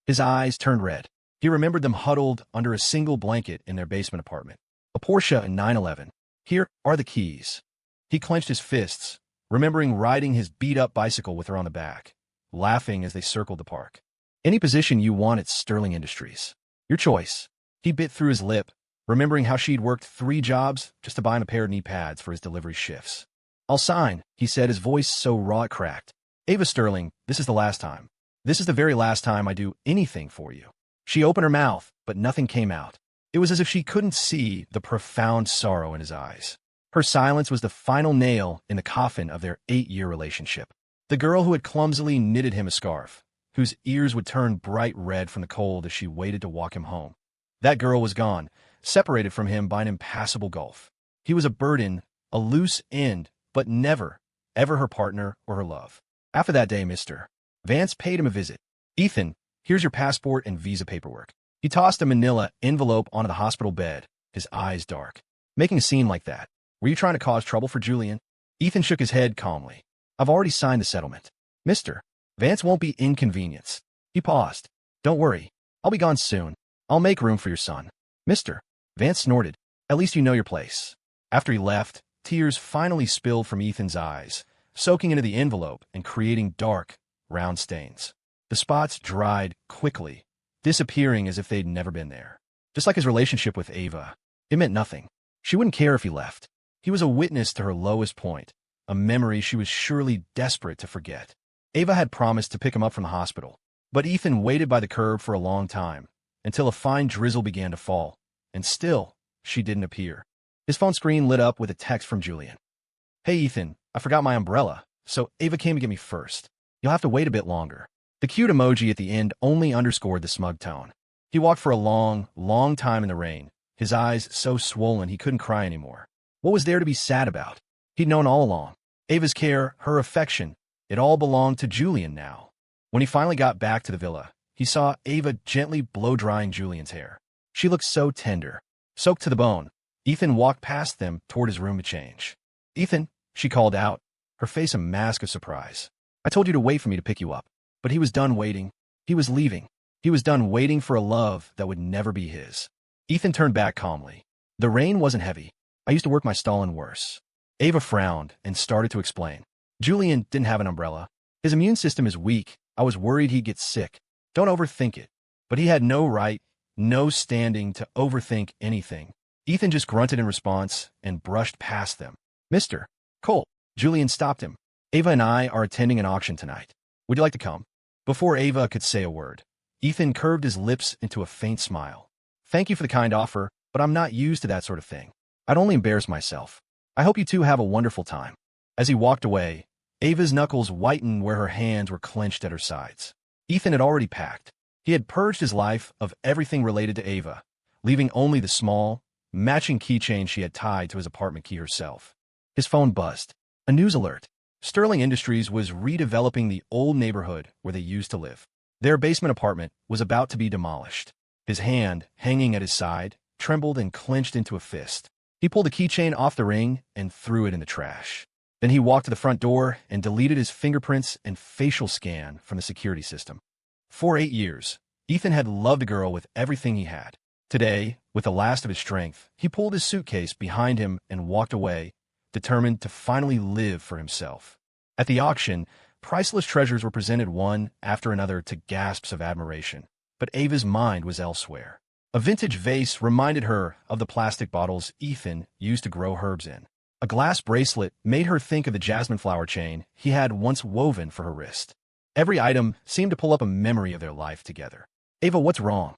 His eyes turned red. He remembered them huddled under a single blanket in their basement apartment. A Porsche and 911. "Here are the keys." He clenched his fists, remembering riding his beat-up bicycle with her on the back, laughing as they circled the park. "Any position you want at Sterling Industries. Your choice." He bit through his lip, remembering how she'd worked 3 jobs just to buy him a pair of knee pads for his delivery shifts. "I'll sign," he said, his voice so raw it cracked. "Ava Sterling, this is the last time. This is the very last time I do anything for you." She opened her mouth, but nothing came out. It was as if she couldn't see the profound sorrow in his eyes. Her silence was the final nail in the coffin of their 8-year relationship. The girl who had clumsily knitted him a scarf, whose ears would turn bright red from the cold as she waited to walk him home. That girl was gone, separated from him by an impassable gulf. He was a burden, a loose end, but never, ever her partner or her love. After that day, Mr. Vance paid him a visit. "Ethan, here's your passport and visa paperwork." He tossed a manila envelope onto the hospital bed, his eyes dark. "Making a scene like that. Were you trying to cause trouble for Julian?" Ethan shook his head calmly. "I've already signed the settlement. Mr. Vance won't be inconvenienced." He paused. "Don't worry. I'll be gone soon. I'll make room for your son." "Mr. Vance snorted. "At least you know your place." After he left, tears finally spilled from Ethan's eyes, soaking into the envelope and creating dark, round stains. The spots dried quickly, disappearing as if they'd never been there. Just like his relationship with Ava, it meant nothing. She wouldn't care if he left. He was a witness to her lowest point, a memory she was surely desperate to forget. Ava had promised to pick him up from the hospital, but Ethan waited by the curb for a long time, until a fine drizzle began to fall, and still, she didn't appear. His phone screen lit up with a text from Julian. "Hey, Ethan, I forgot my umbrella, so Ava came to get me first. You'll have to wait a bit longer." The cute emoji at the end only underscored the smug tone. He walked for a long, long time in the rain, his eyes so swollen he couldn't cry anymore. What was there to be sad about? He'd known all along. Ava's care, her affection, it all belonged to Julian now. When he finally got back to the villa, he saw Ava gently blow-drying Julian's hair. She looked so tender, Soaked to the bone, Ethan walked past them toward his room to change. "Ethan," she called out, her face a mask of surprise. "I told you to wait for me to pick you up." But he was done waiting. He was leaving. He was done waiting for a love that would never be his. Ethan turned back calmly. "The rain wasn't heavy. I used to work my stall in worse." Ava frowned and started to explain. "Julian didn't have an umbrella. His immune system is weak. I was worried he'd get sick. Don't overthink it." But he had no right, no standing to overthink anything. Ethan just grunted in response and brushed past them. "Mr. Cole." Julian stopped him. "Ava and I are attending an auction tonight. Would you like to come?" Before Ava could say a word, Ethan curved his lips into a faint smile. "Thank you for the kind offer, but I'm not used to that sort of thing. I'd only embarrass myself. I hope you two have a wonderful time." As he walked away, Ava's knuckles whitened where her hands were clenched at her sides. Ethan had already packed. He had purged his life of everything related to Ava, leaving only the small, matching keychain she had tied to his apartment key herself. His phone buzzed. A news alert. Sterling Industries was redeveloping the old neighborhood where they used to live. Their basement apartment was about to be demolished. His hand, hanging at his side, trembled and clenched into a fist. He pulled the keychain off the ring and threw it in the trash. Then he walked to the front door and deleted his fingerprints and facial scan from the security system. For 8 years, Ethan had loved the girl with everything he had. Today, with the last of his strength, he pulled his suitcase behind him and walked away, determined to finally live for himself. At the auction, priceless treasures were presented one after another to gasps of admiration. But Ava's mind was elsewhere. A vintage vase reminded her of the plastic bottles Ethan used to grow herbs in. A glass bracelet made her think of the jasmine flower chain he had once woven for her wrist. Every item seemed to pull up a memory of their life together. "Ava, what's wrong?"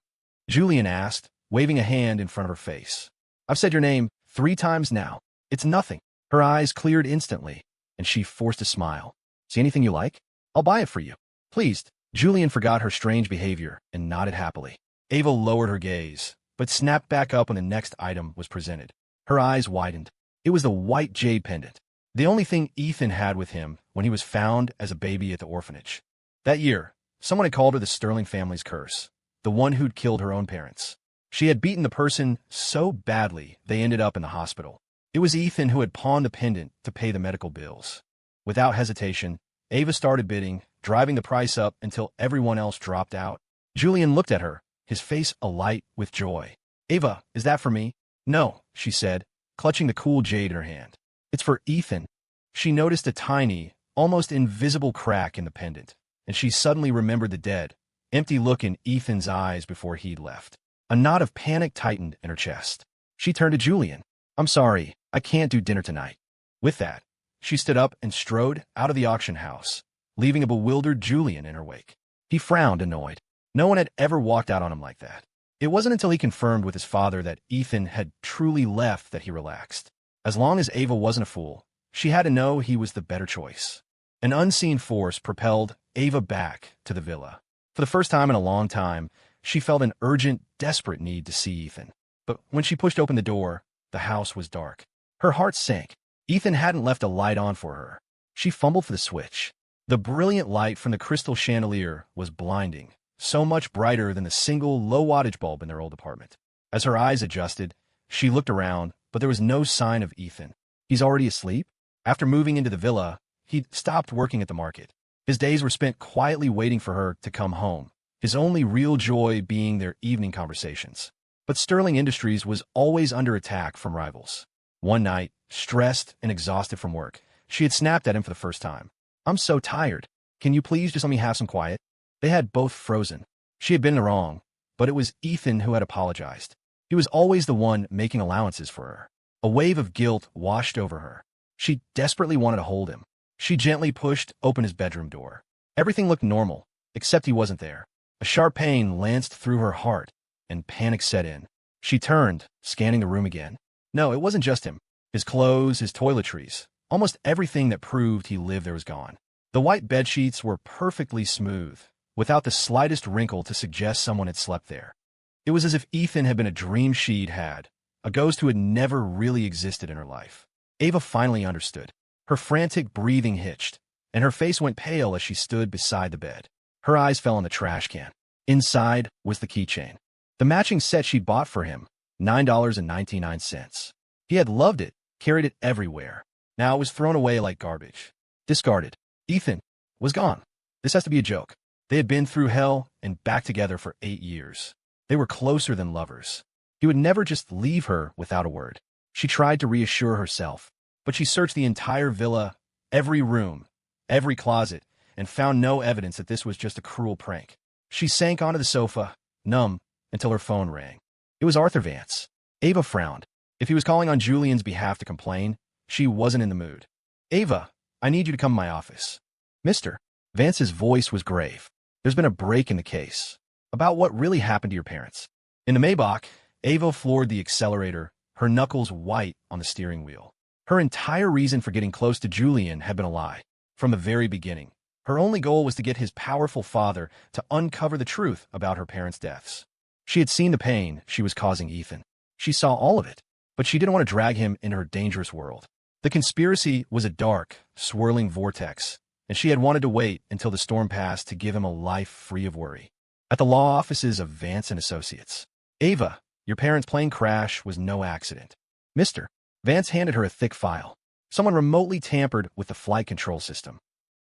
Julian asked, waving a hand in front of her face. "I've said your name 3 times now. It's nothing." Her eyes cleared instantly, and she forced a smile. "See anything you like? I'll buy it for you." "Pleased." Julian forgot her strange behavior and nodded happily. Ava lowered her gaze, but snapped back up when the next item was presented. Her eyes widened. It was the white jade pendant, the only thing Ethan had with him when he was found as a baby at the orphanage. That year, someone had called her the Sterling family's curse, the one who'd killed her own parents. She had beaten the person so badly they ended up in the hospital. It was Ethan who had pawned the pendant to pay the medical bills. Without hesitation, Ava started bidding, driving the price up until everyone else dropped out. Julian looked at her, his face alight with joy. "Ava, is that for me?" "No," she said, clutching the cool jade in her hand. "It's for Ethan." She noticed a tiny, almost invisible crack in the pendant, and she suddenly remembered the dead, empty look in Ethan's eyes before he'd left. A knot of panic tightened in her chest. She turned to Julian. "I'm sorry, I can't do dinner tonight." With that, she stood up and strode out of the auction house, leaving a bewildered Julian in her wake. He frowned, annoyed. No one had ever walked out on him like that. It wasn't until he confirmed with his father that Ethan had truly left that he relaxed. As long as Ava wasn't a fool, she had to know he was the better choice. An unseen force propelled Ava back to the villa. For the first time in a long time, she felt an urgent, desperate need to see Ethan. But when she pushed open the door, the house was dark. Her heart sank. Ethan hadn't left a light on for her. She fumbled for the switch. The brilliant light from the crystal chandelier was blinding, so much brighter than the single low-wattage bulb in their old apartment. As her eyes adjusted, she looked around, but there was no sign of Ethan. He's already asleep? After moving into the villa, he'd stopped working at the market. His days were spent quietly waiting for her to come home, his only real joy being their evening conversations. But Sterling Industries was always under attack from rivals. One night, stressed and exhausted from work, she had snapped at him for the first time. "I'm so tired. Can you please just let me have some quiet?" They had both frozen. She had been in the wrong, but it was Ethan who had apologized. He was always the one making allowances for her. A wave of guilt washed over her. She desperately wanted to hold him. She gently pushed open his bedroom door. Everything looked normal, except he wasn't there. A sharp pain lanced through her heart, and panic set in. She turned, scanning the room again. No, it wasn't just him. His clothes, his toiletries, almost everything that proved he lived there was gone. The white bedsheets were perfectly smooth, without the slightest wrinkle to suggest someone had slept there. It was as if Ethan had been a dream she'd had, a ghost who had never really existed in her life. Ava finally understood. Her frantic breathing hitched, and her face went pale as she stood beside the bed. Her eyes fell on the trash can. Inside was the keychain. The matching set she'd bought for him, $9.99. He had loved it, carried it everywhere. Now it was thrown away like garbage. Discarded. Ethan was gone. This has to be a joke. They had been through hell and back together for 8 years. They were closer than lovers. He would never just leave her without a word. She tried to reassure herself, but she searched the entire villa, every room, every closet, and found no evidence that this was just a cruel prank. She sank onto the sofa, numb, until her phone rang. It was Arthur Vance. Ava frowned. If he was calling on Julian's behalf to complain, she wasn't in the mood. "Ava, I need you to come to my office." "Mister." Vance's voice was grave. "There's been a break in the case. About what really happened to your parents." In the Maybach, Ava floored the accelerator, her knuckles white on the steering wheel. Her entire reason for getting close to Julian had been a lie. From the very beginning, her only goal was to get his powerful father to uncover the truth about her parents' deaths. She had seen the pain she was causing Ethan. She saw all of it, but she didn't want to drag him into her dangerous world. The conspiracy was a dark, swirling vortex, and she had wanted to wait until the storm passed to give him a life free of worry. At the law offices of Vance and Associates. "Ava, your parents' plane crash was no accident." "Mister." Vance handed her a thick file. "Someone remotely tampered with the flight control system."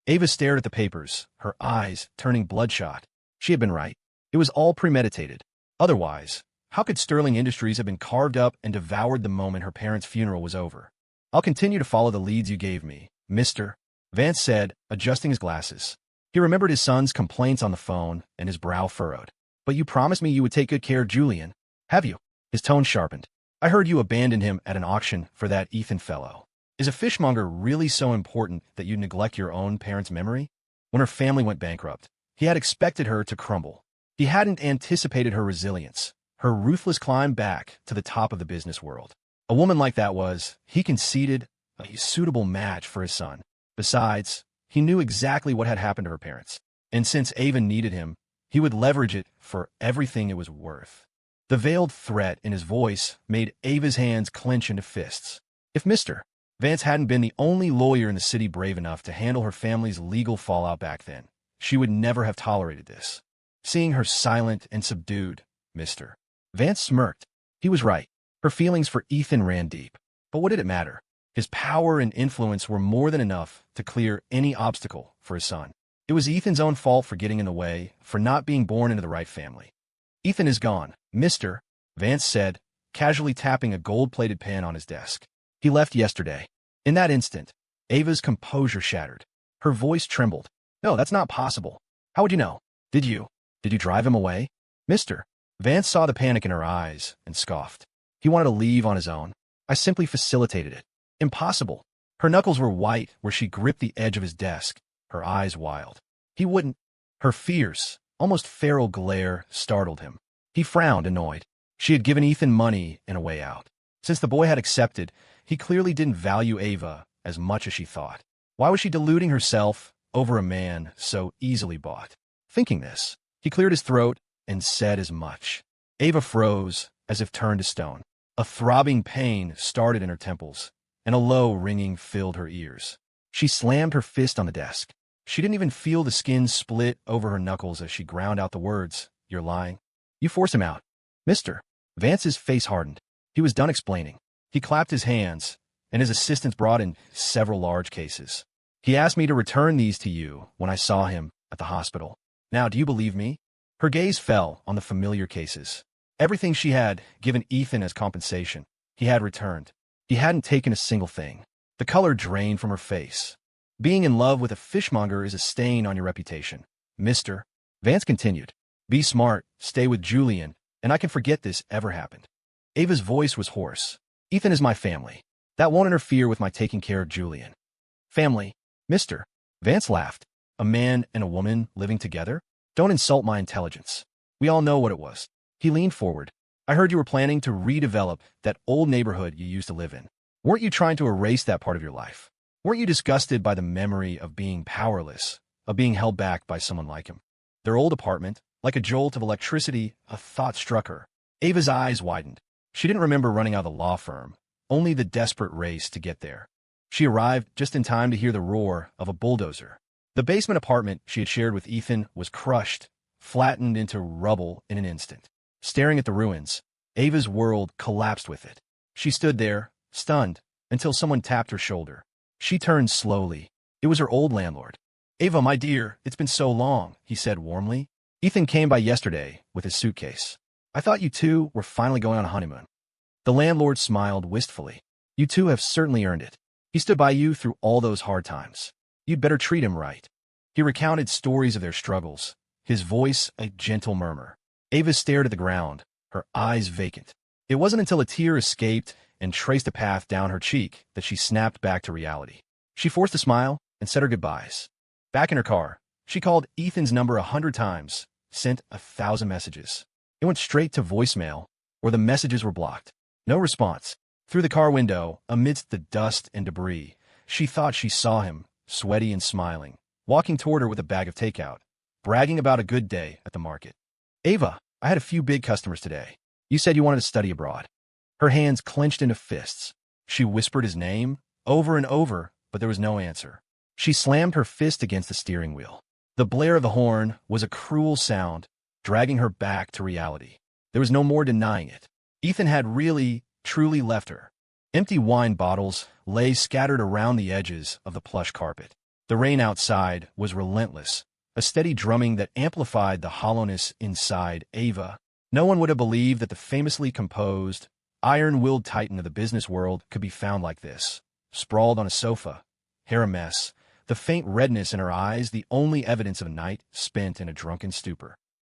Ava stared at the papers, her eyes turning bloodshot. She had been right. It was all premeditated. Otherwise, how could Sterling Industries have been carved up and devoured the moment her parents' funeral was over? "I'll continue to follow the leads you gave me, mister," Vance said, adjusting his glasses. He remembered his son's complaints on the phone, and his brow furrowed. "But you promised me you would take good care of Julian. Have you?" His tone sharpened. "I heard you abandoned him at an auction for that Ethan fellow. Is a fishmonger really so important that you neglect your own parents' memory?" When her family went bankrupt, he had expected her to crumble. He hadn't anticipated her resilience, her ruthless climb back to the top of the business world. A woman like that was, he conceded, a suitable match for his son. Besides, he knew exactly what had happened to her parents, and since Ava needed him, he would leverage it for everything it was worth. The veiled threat in his voice made Ava's hands clench into fists. If Mr. Vance hadn't been the only lawyer in the city brave enough to handle her family's legal fallout back then, she would never have tolerated this. Seeing her silent and subdued, Mr. Vance smirked. He was right. Her feelings for Ethan ran deep. But what did it matter? His power and influence were more than enough to clear any obstacle for his son. It was Ethan's own fault for getting in the way, for not being born into the right family. "Ethan is gone, Mr. Vance said, casually tapping a gold-plated pen on his desk. "He left yesterday." In that instant, Ava's composure shattered. Her voice trembled. "No, that's not possible. How would you know? Did you drive him away?" "Mr. Vance saw the panic in her eyes and scoffed. "He wanted to leave on his own. I simply facilitated it." "Impossible." Her knuckles were white where she gripped the edge of his desk, her eyes wild. "He wouldn't." Her fierce, almost feral glare startled him. He frowned, annoyed. She had given Ethan money and a way out. Since the boy had accepted, he clearly didn't value Ava as much as she thought. Why was she deluding herself over a man so easily bought? Thinking this, he cleared his throat and said as much. Ava froze, as if turned to stone. A throbbing pain started in her temples, and a low ringing filled her ears. She slammed her fist on the desk. She didn't even feel the skin split over her knuckles as she ground out the words, "You're lying." "You force him out." "Mr. Vance's face hardened. He was done explaining. He clapped his hands, and his assistants brought in several large cases. "He asked me to return these to you when I saw him at the hospital. Now, do you believe me?" Her gaze fell on the familiar cases. Everything she had given Ethan as compensation, he had returned. He hadn't taken a single thing. The color drained from her face. "Being in love with a fishmonger is a stain on your reputation, Mr. Vance continued. "Be smart, stay with Julian, and I can forget this ever happened." Ava's voice was hoarse. "Ethan is my family. That won't interfere with my taking care of Julian." "Family, Mr. Vance laughed. "A man and a woman living together? Don't insult my intelligence. We all know what it was." He leaned forward. "I heard you were planning to redevelop that old neighborhood you used to live in. Weren't you trying to erase that part of your life? Weren't you disgusted by the memory of being powerless, of being held back by someone like him?" Their old apartment, like a jolt of electricity, a thought struck her. Ava's eyes widened. She didn't remember running out of the law firm, only the desperate race to get there. She arrived just in time to hear the roar of a bulldozer. The basement apartment she had shared with Ethan was crushed, flattened into rubble in an instant. Staring at the ruins, Ava's world collapsed with it. She stood there, stunned, until someone tapped her shoulder. She turned slowly. It was her old landlord. "Ava, my dear, it's been so long," he said warmly. "Ethan came by yesterday with his suitcase. I thought you two were finally going on a honeymoon." The landlord smiled wistfully. "You two have certainly earned it. He stood by you through all those hard times. You'd better treat him right." He recounted stories of their struggles, his voice a gentle murmur. Ava stared at the ground, her eyes vacant. It wasn't until a tear escaped and traced a path down her cheek that she snapped back to reality. She forced a smile and said her goodbyes. Back in her car, she called Ethan's number 100 times, sent 1,000 messages. It went straight to voicemail, or the messages were blocked. No response. Through the car window, amidst the dust and debris, she thought she saw him, sweaty and smiling, walking toward her with a bag of takeout, bragging about a good day at the market. "Ava, I had a few big customers today. You said you wanted to study abroad." Her hands clenched into fists. She whispered his name over and over, but there was no answer. She slammed her fist against the steering wheel. The blare of the horn was a cruel sound, dragging her back to reality. There was no more denying it. Ethan had really, truly left her. Empty wine bottles lay scattered around the edges of the plush carpet. The rain outside was relentless, a steady drumming that amplified the hollowness inside Ava. No one would have believed that the famously composed, iron-willed titan of the business world could be found like this, sprawled on a sofa, hair a mess, the faint redness in her eyes the only evidence of a night spent in a drunken stupor.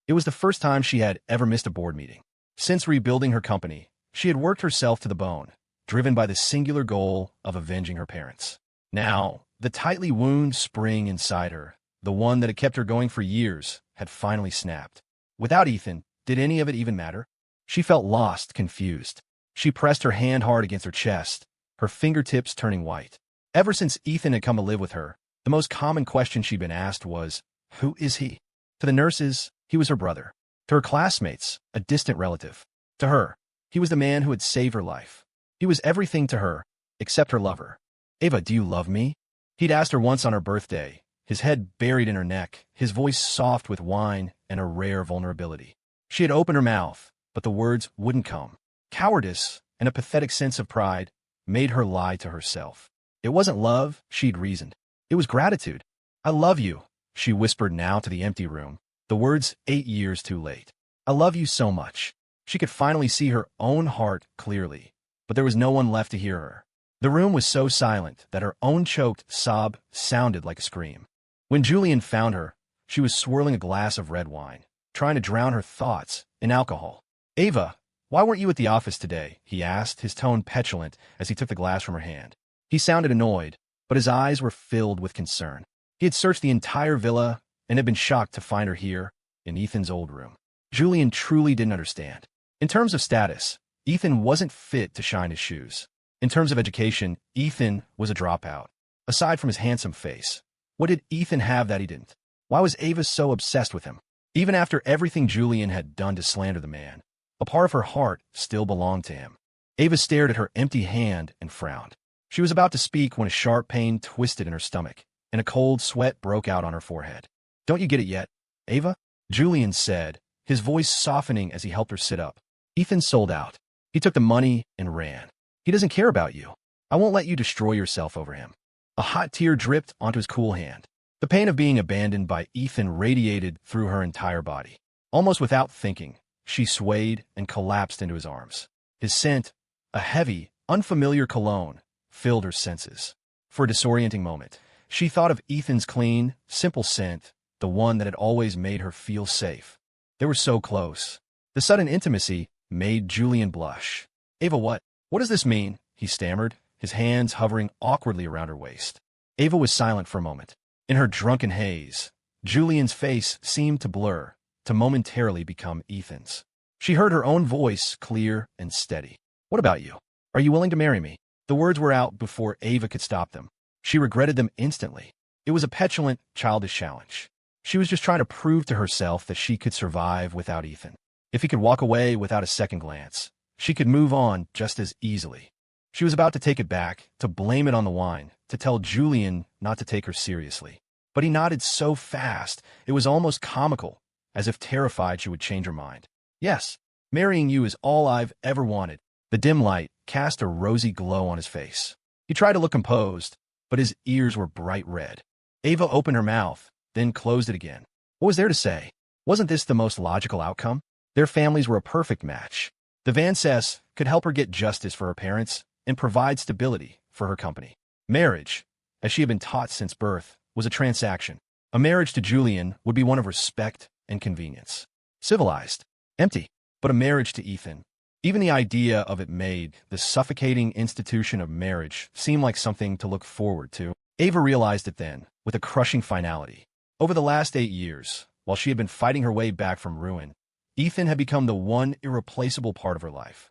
It was the first time she had ever missed a board meeting. Since rebuilding her company, she had worked herself to the bone, driven by the singular goal of avenging her parents. Now, the tightly wound spring inside her, the one that had kept her going for years, had finally snapped. Without Ethan, did any of it even matter? She felt lost, confused. She pressed her hand hard against her chest, her fingertips turning white. Ever since Ethan had come to live with her, the most common question she'd been asked was, "Who is he?" To the nurses, he was her brother. To her classmates, a distant relative. To her, he was the man who had saved her life. He was everything to her, except her lover. "Ava, do you love me?" He'd asked her once on her birthday, his head buried in her neck, his voice soft with wine and a rare vulnerability. She had opened her mouth, but the words wouldn't come. Cowardice and a pathetic sense of pride made her lie to herself. It wasn't love, she'd reasoned. It was gratitude. "I love you," she whispered now to the empty room, the words 8 years too late. "I love you so much." She could finally see her own heart clearly, but there was no one left to hear her. The room was so silent that her own choked sob sounded like a scream. When Julian found her, she was swirling a glass of red wine, trying to drown her thoughts in alcohol. "Ava, why weren't you at the office today?" he asked, his tone petulant as he took the glass from her hand. He sounded annoyed, but his eyes were filled with concern. He had searched the entire villa and had been shocked to find her here, in Ethan's old room. Julian truly didn't understand. In terms of status, Ethan wasn't fit to shine his shoes. In terms of education, Ethan was a dropout. Aside from his handsome face, what did Ethan have that he didn't? Why was Ava so obsessed with him? Even after everything Julian had done to slander the man, a part of her heart still belonged to him. Ava stared at her empty hand and frowned. She was about to speak when a sharp pain twisted in her stomach, and a cold sweat broke out on her forehead. "Don't you get it yet, Ava?" Julian said, his voice softening as he helped her sit up. "Ethan sold out. He took the money and ran. He doesn't care about you. I won't let you destroy yourself over him." A hot tear dripped onto his cool hand. The pain of being abandoned by Ethan radiated through her entire body. Almost without thinking, she swayed and collapsed into his arms. His scent, a heavy, unfamiliar cologne, filled her senses. For a disorienting moment, she thought of Ethan's clean, simple scent, the one that had always made her feel safe. They were so close. The sudden intimacy made Julian blush. "Ava, what does this mean?" he stammered, his hands hovering awkwardly around her waist. Ava was silent for a moment. In her drunken haze, Julian's face seemed to blur, to momentarily become Ethan's. She heard her own voice, clear and steady. "What about you? Are you willing to marry me?" The words were out before Ava could stop them. She regretted them instantly. It was a petulant, childish challenge. She was just trying to prove to herself that she could survive without Ethan. If he could walk away without a second glance, she could move on just as easily. She was about to take it back, to blame it on the wine, to tell Julian not to take her seriously. But he nodded so fast, it was almost comical, as if terrified she would change her mind. "Yes, Marrying you is all I've ever wanted. The dim light cast a rosy glow on his face. He tried to look composed, but his ears were bright red. Ava opened her mouth, then closed it again. What was there to say? Wasn't this the most logical outcome? Their families were a perfect match. The Vances could help her get justice for her parents and provide stability for her company. Marriage, as she had been taught since birth, was a transaction. A marriage to Julian would be one of respect and convenience. Civilized. Empty. But a marriage to Ethan. Even the idea of it made the suffocating institution of marriage seem like something to look forward to. Ava realized it then, with a crushing finality. Over the last 8 years, while she had been fighting her way back from ruin, Ethan had become the one irreplaceable part of her life.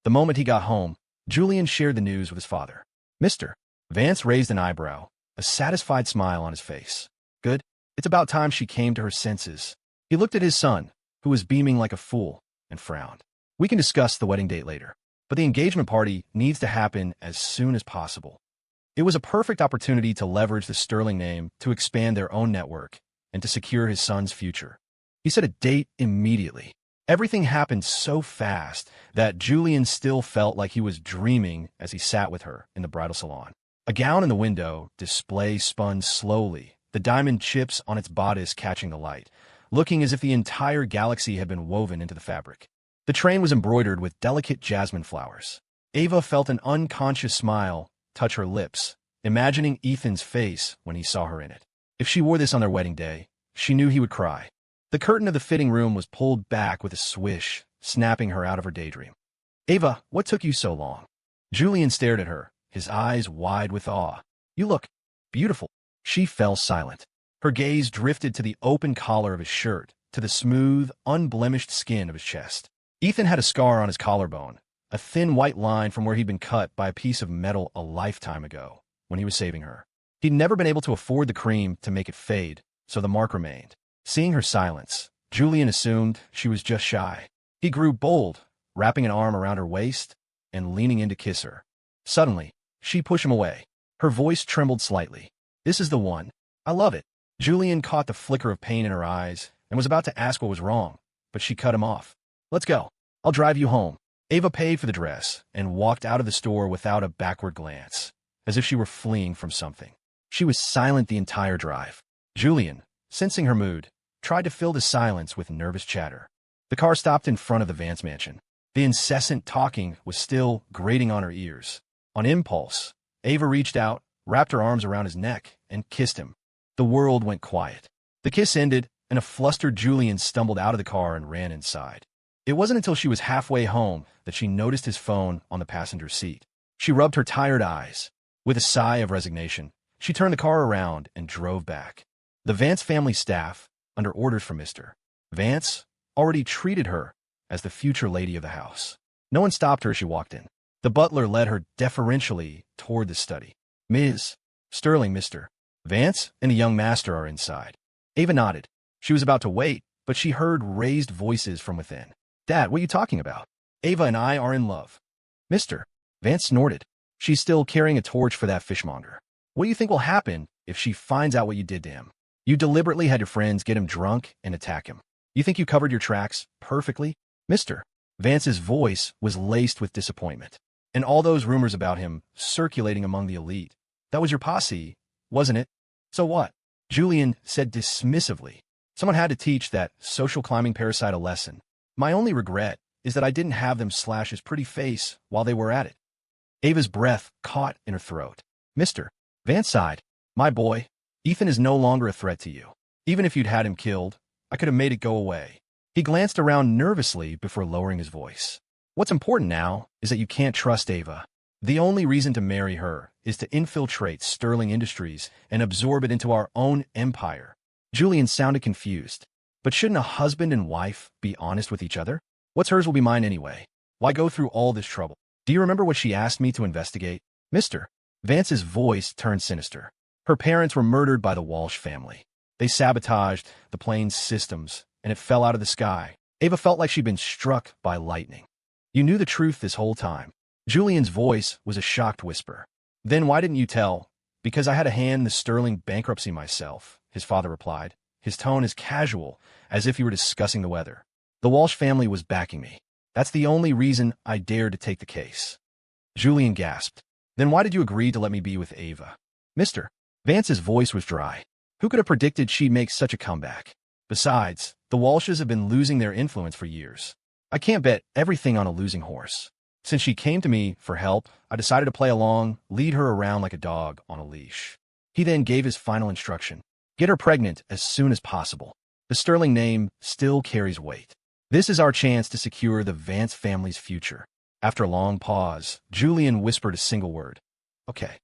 The moment he got home, Julian shared the news with his father. Mr. Vance raised an eyebrow, a satisfied smile on his face. Good. It's about time she came to her senses. He looked at his son, who was beaming like a fool, and frowned. We can discuss the wedding date later, but the engagement party needs to happen as soon as possible. It was a perfect opportunity to leverage the Sterling name to expand their own network and to secure his son's future. He set a date immediately. Everything happened so fast that Julian still felt like he was dreaming as he sat with her in the bridal salon. A gown in the window display spun slowly, the diamond chips on its bodice catching the light, looking as if the entire galaxy had been woven into the fabric. The train was embroidered with delicate jasmine flowers. Ava felt an unconscious smile touch her lips, imagining Ethan's face when he saw her in it. If she wore this on their wedding day, she knew he would cry. The curtain of the fitting room was pulled back with a swish, snapping her out of her daydream. Ava, what took you so long? Julian stared at her, his eyes wide with awe. You look beautiful. She fell silent. Her gaze drifted to the open collar of his shirt, to the smooth, unblemished skin of his chest. Ethan had a scar on his collarbone, a thin white line from where he'd been cut by a piece of metal a lifetime ago, when he was saving her. He'd never been able to afford the cream to make it fade, so the mark remained. Seeing her silence, Julian assumed she was just shy. He grew bold, wrapping an arm around her waist and leaning in to kiss her. Suddenly, she pushed him away. Her voice trembled slightly. This is the one. I love it. Julian caught the flicker of pain in her eyes and was about to ask what was wrong, but she cut him off. Let's go. I'll drive you home. Ava paid for the dress and walked out of the store without a backward glance, as if she were fleeing from something. She was silent the entire drive. Julian, sensing her mood, tried to fill the silence with nervous chatter. The car stopped in front of the Vance mansion. The incessant talking was still grating on her ears. On impulse, Ava reached out, wrapped her arms around his neck, and kissed him. The world went quiet. The kiss ended, and a flustered Julian stumbled out of the car and ran inside. It wasn't until she was halfway home that she noticed his phone on the passenger seat. She rubbed her tired eyes. With a sigh of resignation, she turned the car around and drove back. The Vance family staff, under orders from Mr. Vance, already treated her as the future lady of the house. No one stopped her as she walked in. The butler led her deferentially toward the study. Ms. Sterling, Mr. Vance and the young master are inside. Ava nodded. She was about to wait, but she heard raised voices from within. Dad, what are you talking about? Ava and I are in love. Mr. Vance snorted. She's still carrying a torch for that fishmonger. What do you think will happen if she finds out what you did to him? You deliberately had your friends get him drunk and attack him. You think you covered your tracks perfectly? Mr. Vance's voice was laced with disappointment. And all those rumors about him circulating among the elite. That was your posse, wasn't it? So what? Julian said dismissively. Someone had to teach that social climbing parasite a lesson. My only regret is that I didn't have them slash his pretty face while they were at it. Ava's breath caught in her throat. Mr. Vance sighed. My boy, Ethan is no longer a threat to you. Even if you'd had him killed, I could have made it go away. He glanced around nervously before lowering his voice. What's important now is that you can't trust Ava. The only reason to marry her is to infiltrate Sterling Industries and absorb it into our own empire. Julian sounded confused. But shouldn't a husband and wife be honest with each other? What's hers will be mine anyway. Why go through all this trouble? Do you remember what she asked me to investigate? Mr. Vance's voice turned sinister. Her parents were murdered by the Walsh family. They sabotaged the plane's systems, and it fell out of the sky. Ava felt like she'd been struck by lightning. You knew the truth this whole time. Julian's voice was a shocked whisper. Then why didn't you tell? Because I had a hand in the Sterling bankruptcy myself, his father replied, his tone as casual as if he were discussing the weather. The Walsh family was backing me. That's the only reason I dared to take the case. Julian gasped. Then why did you agree to let me be with Ava? Mr. Vance's voice was dry. Who could have predicted she'd make such a comeback? Besides, the Walshes have been losing their influence for years. I can't bet everything on a losing horse. Since she came to me for help, I decided to play along, lead her around like a dog on a leash. He then gave his final instruction. Get her pregnant as soon as possible. The Sterling name still carries weight. This is our chance to secure the Vance family's future. After a long pause, Julian whispered a single word. Okay.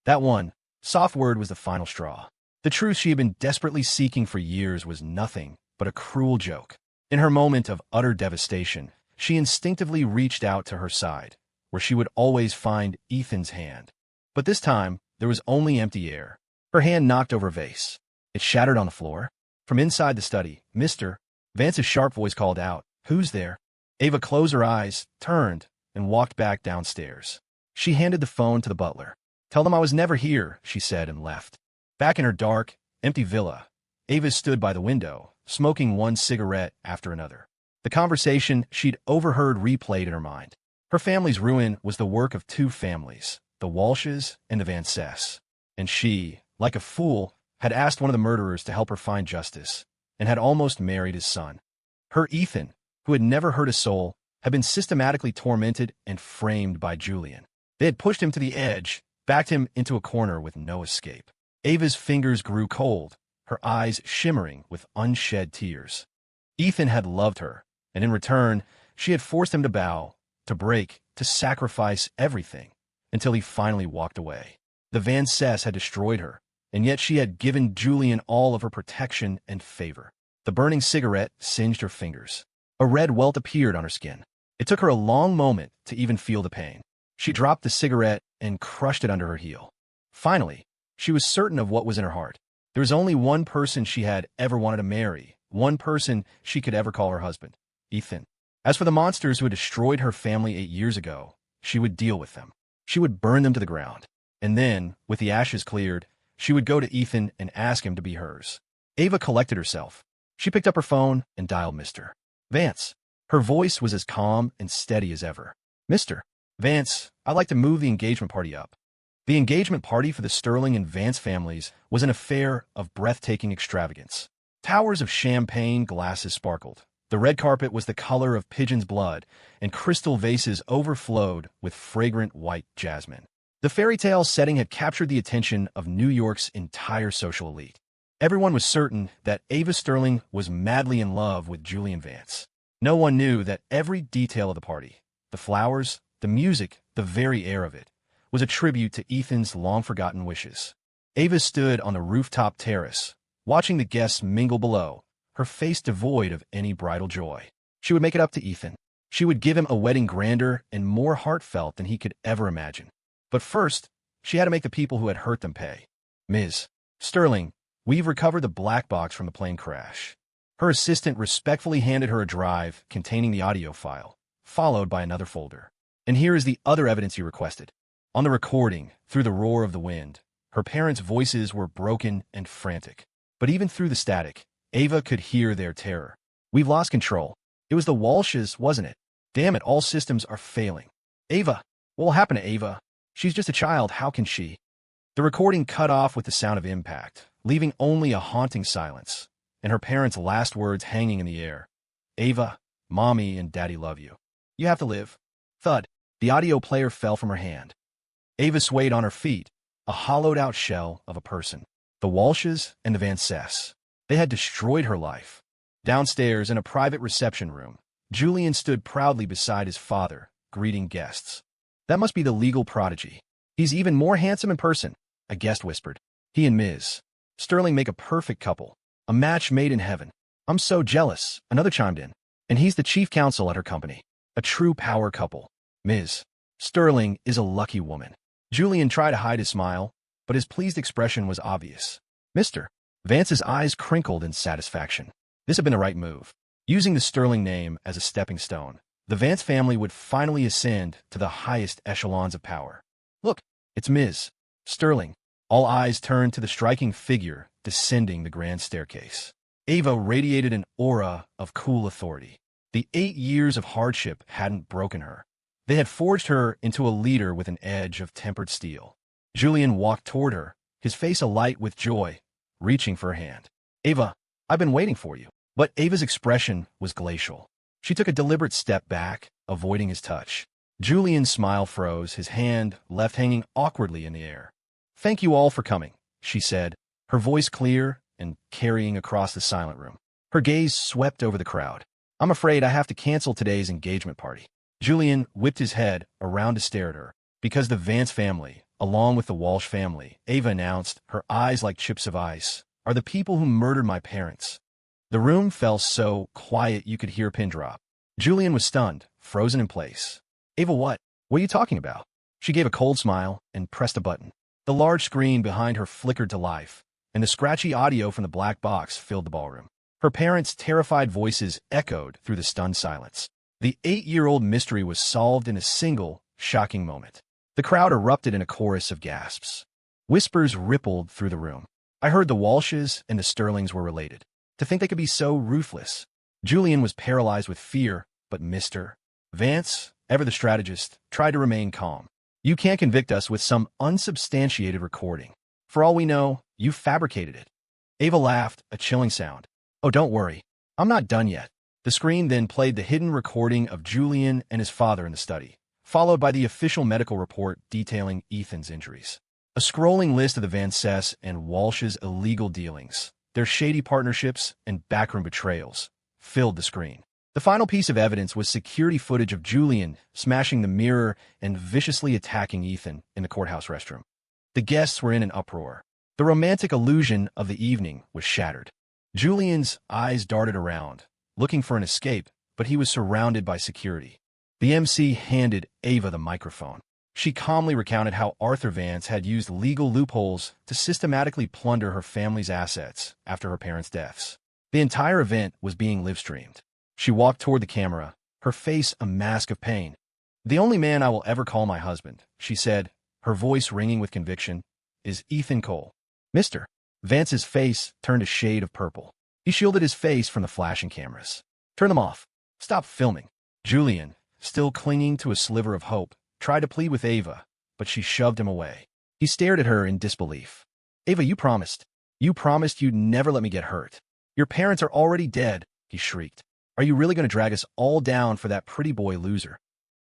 That one soft word was the final straw. The truth she had been desperately seeking for years was nothing but a cruel joke. In her moment of utter devastation, she instinctively reached out to her side, where she would always find Ethan's hand. But this time, there was only empty air. Her hand knocked over a vase. It shattered on the floor. From inside the study, Mr. Vance's sharp voice called out, "Who's there?" Ava closed her eyes, turned, and walked back downstairs. She handed the phone to the butler. "Tell them I was never here," she said, and left. Back in her dark, empty villa, Ava stood by the window, smoking one cigarette after another. The conversation she'd overheard replayed in her mind. Her family's ruin was the work of two families, the Walshes and the Vances. And she, like a fool, had asked one of the murderers to help her find justice, and had almost married his son. Her Ethan, who had never hurt a soul, had been systematically tormented and framed by Julian. They had pushed him to the edge, backed him into a corner with no escape. Ava's fingers grew cold, her eyes shimmering with unshed tears. Ethan had loved her, and in return, she had forced him to bow, to break, to sacrifice everything, until he finally walked away. The Vances had destroyed her, and yet she had given Julian all of her protection and favor. The burning cigarette singed her fingers. A red welt appeared on her skin. It took her a long moment to even feel the pain. She dropped the cigarette and crushed it under her heel. Finally, she was certain of what was in her heart. There was only one person she had ever wanted to marry, one person she could ever call her husband, Ethan. As for the monsters who had destroyed her family 8 years ago, she would deal with them. She would burn them to the ground. And then, with the ashes cleared, she would go to Ethan and ask him to be hers. Ava collected herself. She picked up her phone and dialed Mr. Vance. Her voice was as calm and steady as ever. "Mr. Vance, I'd like to move the engagement party up." The engagement party for the Sterling and Vance families was an affair of breathtaking extravagance. Towers of champagne glasses sparkled. The red carpet was the color of pigeon's blood, and crystal vases overflowed with fragrant white jasmine. The fairy tale setting had captured the attention of New York's entire social elite. Everyone was certain that Ava Sterling was madly in love with Julian Vance. No one knew that every detail of the party, the flowers, the music, the very air of it, was a tribute to Ethan's long-forgotten wishes. Ava stood on the rooftop terrace, watching the guests mingle below, her face devoid of any bridal joy. She would make it up to Ethan. She would give him a wedding grander and more heartfelt than he could ever imagine. But first, she had to make the people who had hurt them pay. "Ms. Sterling, we've recovered the black box from the plane crash." Her assistant respectfully handed her a drive containing the audio file, followed by another folder. "And here is the other evidence you requested." On the recording, through the roar of the wind, her parents' voices were broken and frantic. But even through the static, Ava could hear their terror. "We've lost control. It was the Walshes, wasn't it? Damn it, all systems are failing. Ava, what will happen to Ava? She's just a child, how can she?" The recording cut off with the sound of impact, leaving only a haunting silence, and her parents' last words hanging in the air. "Ava, Mommy and Daddy love you. You have to live." Thud. The audio player fell from her hand. Ava swayed on her feet, a hollowed-out shell of a person. The Walshes and the Vances. They had destroyed her life. Downstairs, in a private reception room, Julian stood proudly beside his father, greeting guests. "That must be the legal prodigy. He's even more handsome in person," a guest whispered. "He and Ms. Sterling make a perfect couple. A match made in heaven." "I'm so jealous," another chimed in. "And he's the chief counsel at her company. A true power couple. Ms. Sterling is a lucky woman." Julian tried to hide his smile, but his pleased expression was obvious. Mr. Vance's eyes crinkled in satisfaction. This had been the right move. Using the Sterling name as a stepping stone, the Vance family would finally ascend to the highest echelons of power. "Look, it's Ms. Sterling." All eyes turned to the striking figure descending the grand staircase. Ava radiated an aura of cool authority. The 8 years of hardship hadn't broken her. They had forged her into a leader with an edge of tempered steel. Julian walked toward her, his face alight with joy, reaching for her hand. "Ava, I've been waiting for you." But Ava's expression was glacial. She took a deliberate step back, avoiding his touch. Julian's smile froze, his hand left hanging awkwardly in the air. "Thank you all for coming," she said, her voice clear and carrying across the silent room. Her gaze swept over the crowd. "I'm afraid I have to cancel today's engagement party." Julian whipped his head around to stare at her. "Because the Vance family, along with the Walsh family," Ava announced, her eyes like chips of ice, "are the people who murdered my parents." The room fell so quiet you could hear a pin drop. Julian was stunned, frozen in place. "Ava, what? What are you talking about?" She gave a cold smile and pressed a button. The large screen behind her flickered to life, and the scratchy audio from the black box filled the ballroom. Her parents' terrified voices echoed through the stunned silence. The 8-year-old mystery was solved in a single, shocking moment. The crowd erupted in a chorus of gasps. Whispers rippled through the room. "I heard the Walshes and the Sterlings were related. To think they could be so ruthless." Julian was paralyzed with fear, but Mr. Vance, ever the strategist, tried to remain calm. "You can't convict us with some unsubstantiated recording. For all we know, you fabricated it." Ava laughed, a chilling sound. "Oh, don't worry. I'm not done yet." The screen then played the hidden recording of Julian and his father in the study, followed by the official medical report detailing Ethan's injuries. A scrolling list of the Vances and Walsh's illegal dealings, their shady partnerships and backroom betrayals, filled the screen. The final piece of evidence was security footage of Julian smashing the mirror and viciously attacking Ethan in the courthouse restroom. The guests were in an uproar. The romantic illusion of the evening was shattered. Julian's eyes darted around, looking for an escape, but he was surrounded by security. The MC handed Ava the microphone. She calmly recounted how Arthur Vance had used legal loopholes to systematically plunder her family's assets after her parents' deaths. The entire event was being live-streamed. She walked toward the camera, her face a mask of pain. "The only man I will ever call my husband," she said, her voice ringing with conviction, "is Ethan Cole." "Mr. Vance's face turned a shade of purple. He shielded his face from the flashing cameras. "Turn them off. Stop filming." Julian, still clinging to a sliver of hope, tried to plead with Ava, but she shoved him away. He stared at her in disbelief. "Ava, you promised. You promised you'd never let me get hurt. Your parents are already dead," he shrieked. "Are you really going to drag us all down for that pretty boy loser?"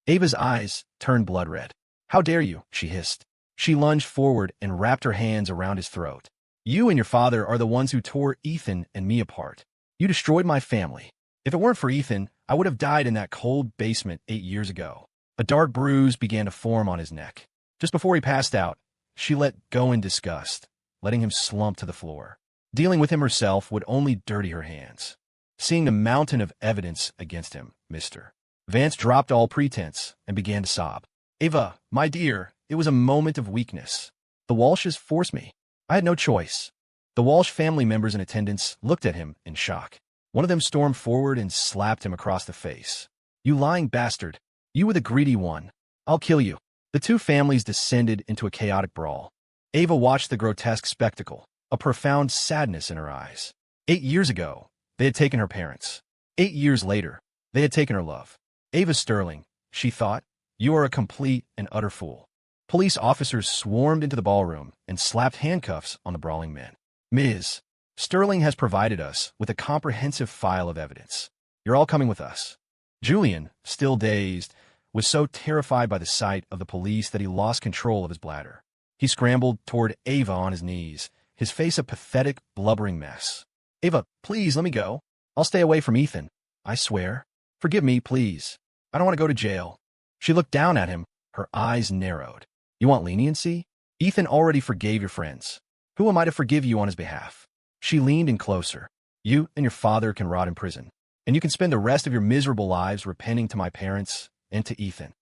Ava's eyes turned blood red. "How dare you?" she hissed. She lunged forward and wrapped her hands around his throat. "You and your father are the ones who tore Ethan and me apart. You destroyed my family. If it weren't for Ethan, I would have died in that cold basement 8 years ago." A dark bruise began to form on his neck. Just before he passed out, she let go in disgust, letting him slump to the floor. Dealing with him herself would only dirty her hands. Seeing the mountain of evidence against him, Mr. Vance dropped all pretense and began to sob. "Ava, my dear, it was a moment of weakness. The Walshes forced me. I had no choice." The Walsh family members in attendance looked at him in shock. One of them stormed forward and slapped him across the face. "You lying bastard. You were the greedy one. I'll kill you." The two families descended into a chaotic brawl. Ava watched the grotesque spectacle, a profound sadness in her eyes. 8 years ago, they had taken her parents. 8 years later, they had taken her love. "Ava Sterling," she thought, "you are a complete and utter fool." Police officers swarmed into the ballroom and slapped handcuffs on the brawling men. "Ms. Sterling has provided us with a comprehensive file of evidence. You're all coming with us." Julian, still dazed, was so terrified by the sight of the police that he lost control of his bladder. He scrambled toward Ava on his knees, his face a pathetic, blubbering mess. "Ava, please let me go. I'll stay away from Ethan. I swear. Forgive me, please. I don't want to go to jail." She looked down at him, her eyes narrowed. "You want leniency? Ethan already forgave your friends. Who am I to forgive you on his behalf?" She leaned in closer. "You and your father can rot in prison, and you can spend the rest of your miserable lives repenting to my parents and to Ethan."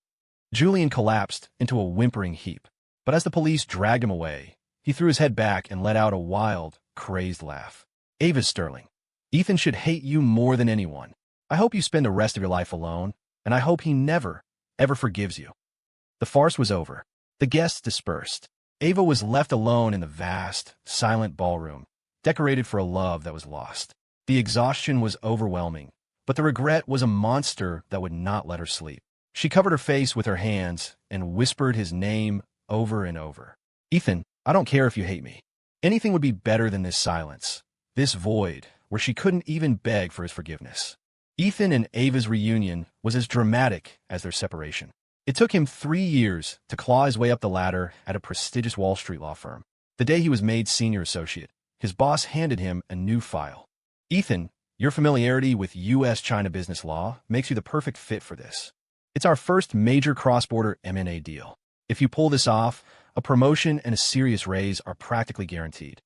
Julian collapsed into a whimpering heap, but as the police dragged him away, he threw his head back and let out a wild, crazed laugh. "Ava Sterling, Ethan should hate you more than anyone. I hope you spend the rest of your life alone, and I hope he never, ever forgives you." The farce was over. The guests dispersed. Ava was left alone in the vast, silent ballroom, decorated for a love that was lost. The exhaustion was overwhelming, But the regret was a monster that would not let her sleep. She covered her face with her hands and whispered his name over and over. Ethan, I don't care if you hate me. Anything would be better than this silence, this void, where she couldn't even beg for his forgiveness. Ethan and Ava's reunion was as dramatic as their separation. It took him 3 years to claw his way up the ladder at a prestigious Wall Street law firm. The day he was made senior associate, his boss handed him a new file. Ethan, your familiarity with U.S.-China business law makes you the perfect fit for this. It's our first major cross-border M&A deal. If you pull this off, a promotion and a serious raise are practically guaranteed.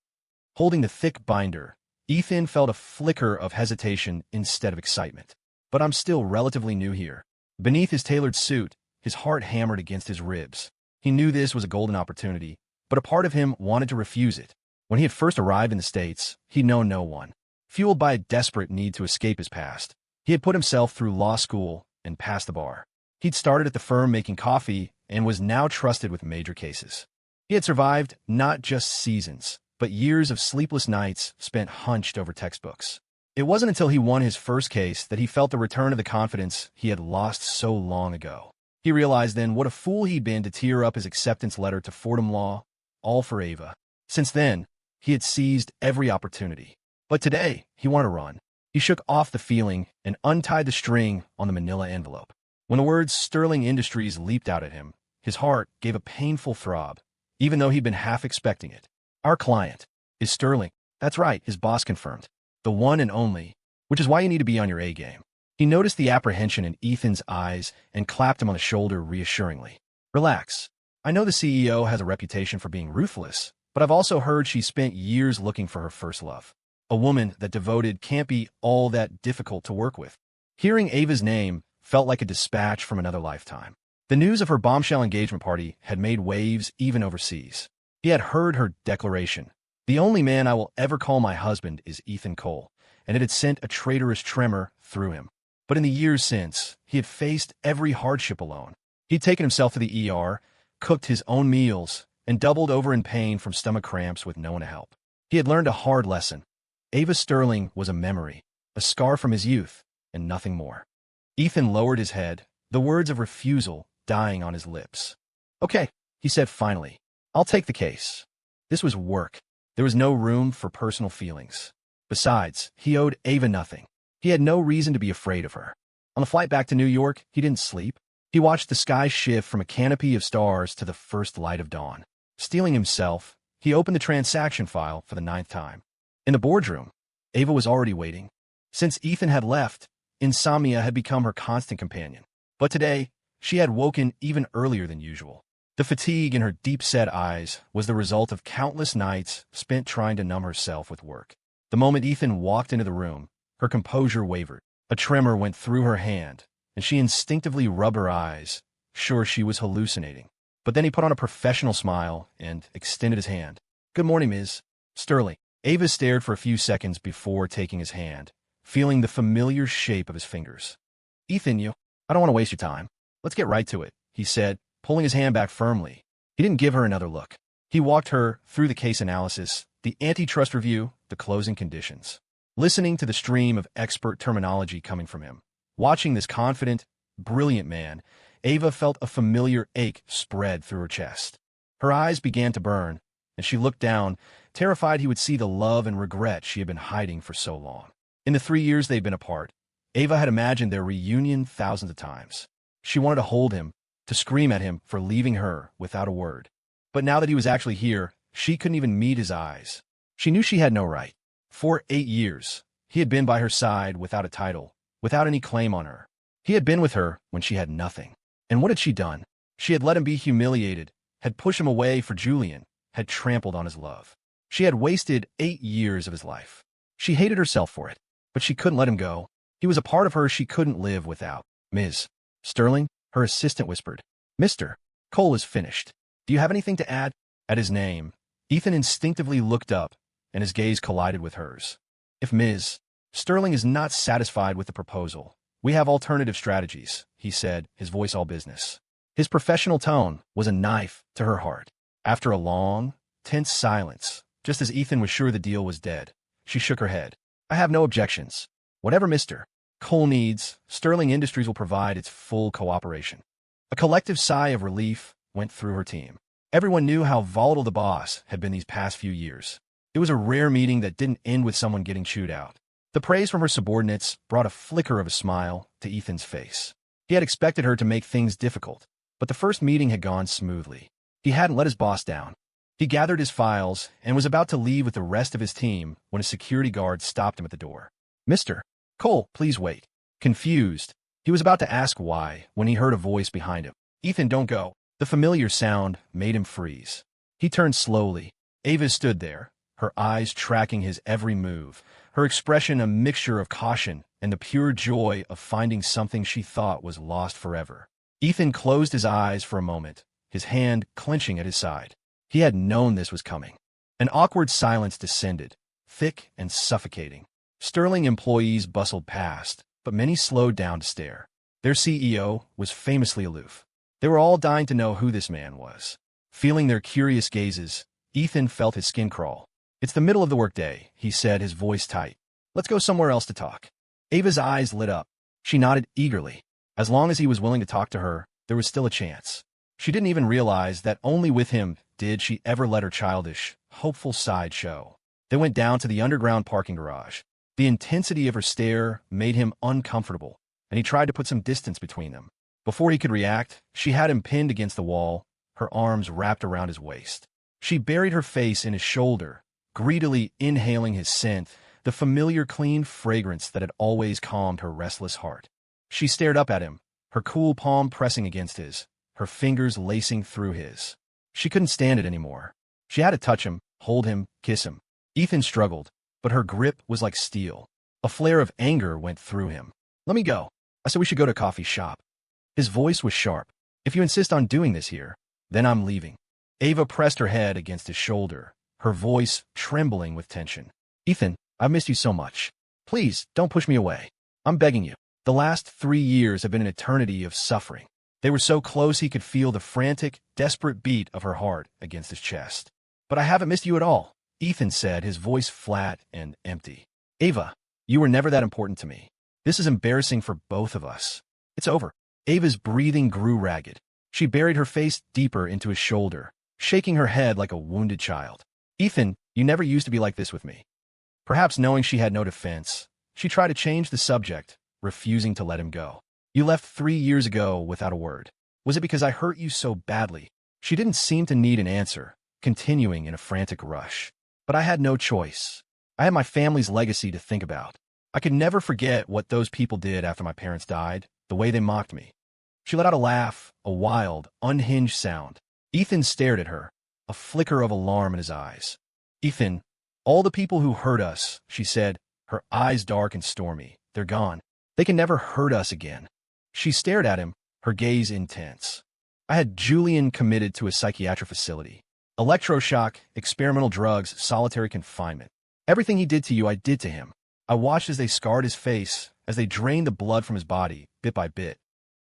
Holding the thick binder, Ethan felt a flicker of hesitation instead of excitement. But I'm still relatively new here. Beneath his tailored suit, his heart hammered against his ribs. He knew this was a golden opportunity, but a part of him wanted to refuse it. When he had first arrived in the States, he'd known no one. Fueled by a desperate need to escape his past, he had put himself through law school and passed the bar. He'd started at the firm making coffee and was now trusted with major cases. He had survived not just seasons, but years of sleepless nights spent hunched over textbooks. It wasn't until he won his first case that he felt the return of the confidence he had lost so long ago. He realized then what a fool he'd been to tear up his acceptance letter to Fordham Law, all for Ava. Since then, he had seized every opportunity. But today, he wanted to run. He shook off the feeling and untied the string on the manila envelope. When the words Sterling Industries leaped out at him, his heart gave a painful throb, even though he'd been half expecting it. Our client is Sterling. That's right, his boss confirmed. The one and only, which is why you need to be on your A game. He noticed the apprehension in Ethan's eyes and clapped him on the shoulder reassuringly. Relax. I know the CEO has a reputation for being ruthless, but I've also heard she spent years looking for her first love. A woman that devoted can't be all that difficult to work with. Hearing Ava's name felt like a dispatch from another lifetime. The news of her bombshell engagement party had made waves even overseas. He had heard her declaration, "The only man I will ever call my husband is Ethan Cole," and it had sent a traitorous tremor through him. But in the years since, he had faced every hardship alone. He'd taken himself to the ER, cooked his own meals, and doubled over in pain from stomach cramps with no one to help. He had learned a hard lesson. Ava Sterling was a memory, a scar from his youth, and nothing more. Ethan lowered his head, the words of refusal dying on his lips. "Okay," he said finally. "I'll take the case." This was work. There was no room for personal feelings. Besides, he owed Ava nothing. He had no reason to be afraid of her. On the flight back to New York, he didn't sleep. He watched the sky shift from a canopy of stars to the first light of dawn. Steeling himself, he opened the transaction file for the 9th time. In the boardroom, Ava was already waiting. Since Ethan had left, insomnia had become her constant companion. But today, she had woken even earlier than usual. The fatigue in her deep-set eyes was the result of countless nights spent trying to numb herself with work. The moment Ethan walked into the room, her composure wavered. A tremor went through her hand, and she instinctively rubbed her eyes, sure she was hallucinating. But then he put on a professional smile and extended his hand. "Good morning, Ms. Sterling." Ava stared for a few seconds before taking his hand, feeling the familiar shape of his fingers. "Ethan, I don't want to waste your time. Let's get right to it," he said, pulling his hand back firmly. He didn't give her another look. He walked her through the case analysis, the antitrust review, the closing conditions. Listening to the stream of expert terminology coming from him, watching this confident, brilliant man, Ava felt a familiar ache spread through her chest. Her eyes began to burn, and she looked down, terrified he would see the love and regret she had been hiding for so long. In the 3 years they'd been apart, Ava had imagined their reunion thousands of times. She wanted to hold him, to scream at him for leaving her without a word. But now that he was actually here, she couldn't even meet his eyes. She knew she had no right. For 8 years, he had been by her side without a title, without any claim on her. He had been with her when she had nothing. And what had she done? She had let him be humiliated, had pushed him away for Julian, had trampled on his love. She had wasted 8 years of his life. She hated herself for it, but she couldn't let him go. He was a part of her she couldn't live without. "Ms. Sterling," her assistant whispered. "Mr. Cole is finished. Do you have anything to add?" At his name, Ethan instinctively looked up, and his gaze collided with hers. "If Ms. Sterling is not satisfied with the proposal, we have alternative strategies," he said, his voice all business. His professional tone was a knife to her heart. After a long, tense silence, just as Ethan was sure the deal was dead, she shook her head. "I have no objections. Whatever Mr. Cole needs, Sterling Industries will provide its full cooperation. A collective sigh of relief went through her team. Everyone knew how volatile the boss had been these past few years. It was a rare meeting that didn't end with someone getting chewed out. The praise from her subordinates brought a flicker of a smile to Ethan's face. He had expected her to make things difficult, but the first meeting had gone smoothly. He hadn't let his boss down. He gathered his files and was about to leave with the rest of his team when a security guard stopped him at the door. "Mr. Cole, please wait." Confused, he was about to ask why when he heard a voice behind him. "Ethan, don't go." The familiar sound made him freeze. He turned slowly. Ava stood there, her eyes tracking his every move, her expression a mixture of caution and the pure joy of finding something she thought was lost forever. Ethan closed his eyes for a moment, his hand clenching at his side. He had known this was coming. An awkward silence descended, thick and suffocating. Sterling employees bustled past, but many slowed down to stare. Their CEO was famously aloof. They were all dying to know who this man was. Feeling their curious gazes, Ethan felt his skin crawl. "It's the middle of the workday," he said, his voice tight. "Let's go somewhere else to talk." Ava's eyes lit up. She nodded eagerly. As long as he was willing to talk to her, there was still a chance. She didn't even realize that only with him did she ever let her childish, hopeful side show. They went down to the underground parking garage. The intensity of her stare made him uncomfortable, and he tried to put some distance between them. Before he could react, she had him pinned against the wall, her arms wrapped around his waist. She buried her face in his shoulder, greedily inhaling his scent, the familiar clean fragrance that had always calmed her restless heart. She stared up at him, her cool palm pressing against his, her fingers lacing through his. She couldn't stand it anymore. She had to touch him, hold him, kiss him. Ethan struggled, but her grip was like steel. A flare of anger went through him. "Let me go. I said we should go to a coffee shop." His voice was sharp. "If you insist on doing this here, then I'm leaving." Ava pressed her head against his shoulder, her voice trembling with tension. "Ethan, I've missed you so much. Please, don't push me away. I'm begging you." The last 3 years had been an eternity of suffering. They were so close he could feel the frantic, desperate beat of her heart against his chest. "But I haven't missed you at all," Ethan said, his voice flat and empty. "Ava, you were never that important to me. This is embarrassing for both of us. It's over." Ava's breathing grew ragged. She buried her face deeper into his shoulder, shaking her head like a wounded child. "Ethan, you never used to be like this with me." Perhaps knowing she had no defense, she tried to change the subject, refusing to let him go. "You left 3 years ago without a word. Was it because I hurt you so badly?" She didn't seem to need an answer, continuing in a frantic rush. "But I had no choice. I had my family's legacy to think about. I could never forget what those people did after my parents died, the way they mocked me." She let out a laugh, a wild, unhinged sound. Ethan stared at her, a flicker of alarm in his eyes. "Ethan, all the people who hurt us," she said, her eyes dark and stormy, "they're gone. They can never hurt us again." She stared at him, her gaze intense. "I had Julian committed to a psychiatric facility. Electroshock, experimental drugs, solitary confinement. Everything he did to you, I did to him. I watched as they scarred his face, as they drained the blood from his body, bit by bit."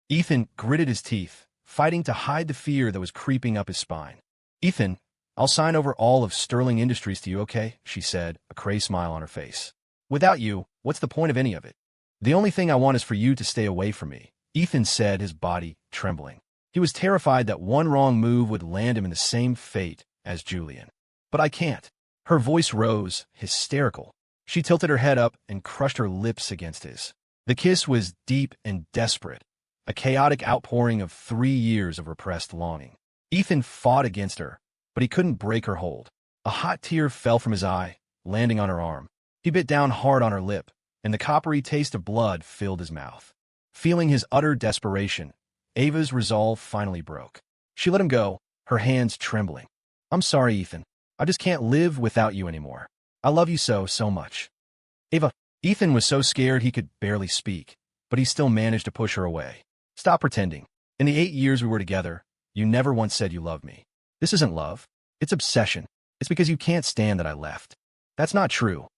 Ethan gritted his teeth, fighting to hide the fear that was creeping up his spine. "Ethan, I'll sign over all of Sterling Industries to you, okay?" she said, a crazed smile on her face. "Without you, what's the point of any of it?" "The only thing I want is for you to stay away from me," Ethan said, his body trembling. He was terrified that one wrong move would land him in the same fate as Julian. "But I can't." Her voice rose, hysterical. She tilted her head up and crushed her lips against his. The kiss was deep and desperate, a chaotic outpouring of 3 years of repressed longing. Ethan fought against her, but he couldn't break her hold. A hot tear fell from his eye, landing on her arm. He bit down hard on her lip, and the coppery taste of blood filled his mouth. Feeling his utter desperation, Ava's resolve finally broke. She let him go, her hands trembling. "I'm sorry, Ethan. I just can't live without you anymore. I love you so, so much." "Ava." Ethan was so scared he could barely speak, but he still managed to push her away. "Stop pretending. In the 8 years we were together, you never once said you loved me. This isn't love. It's obsession. It's because you can't stand that I left." "That's not true."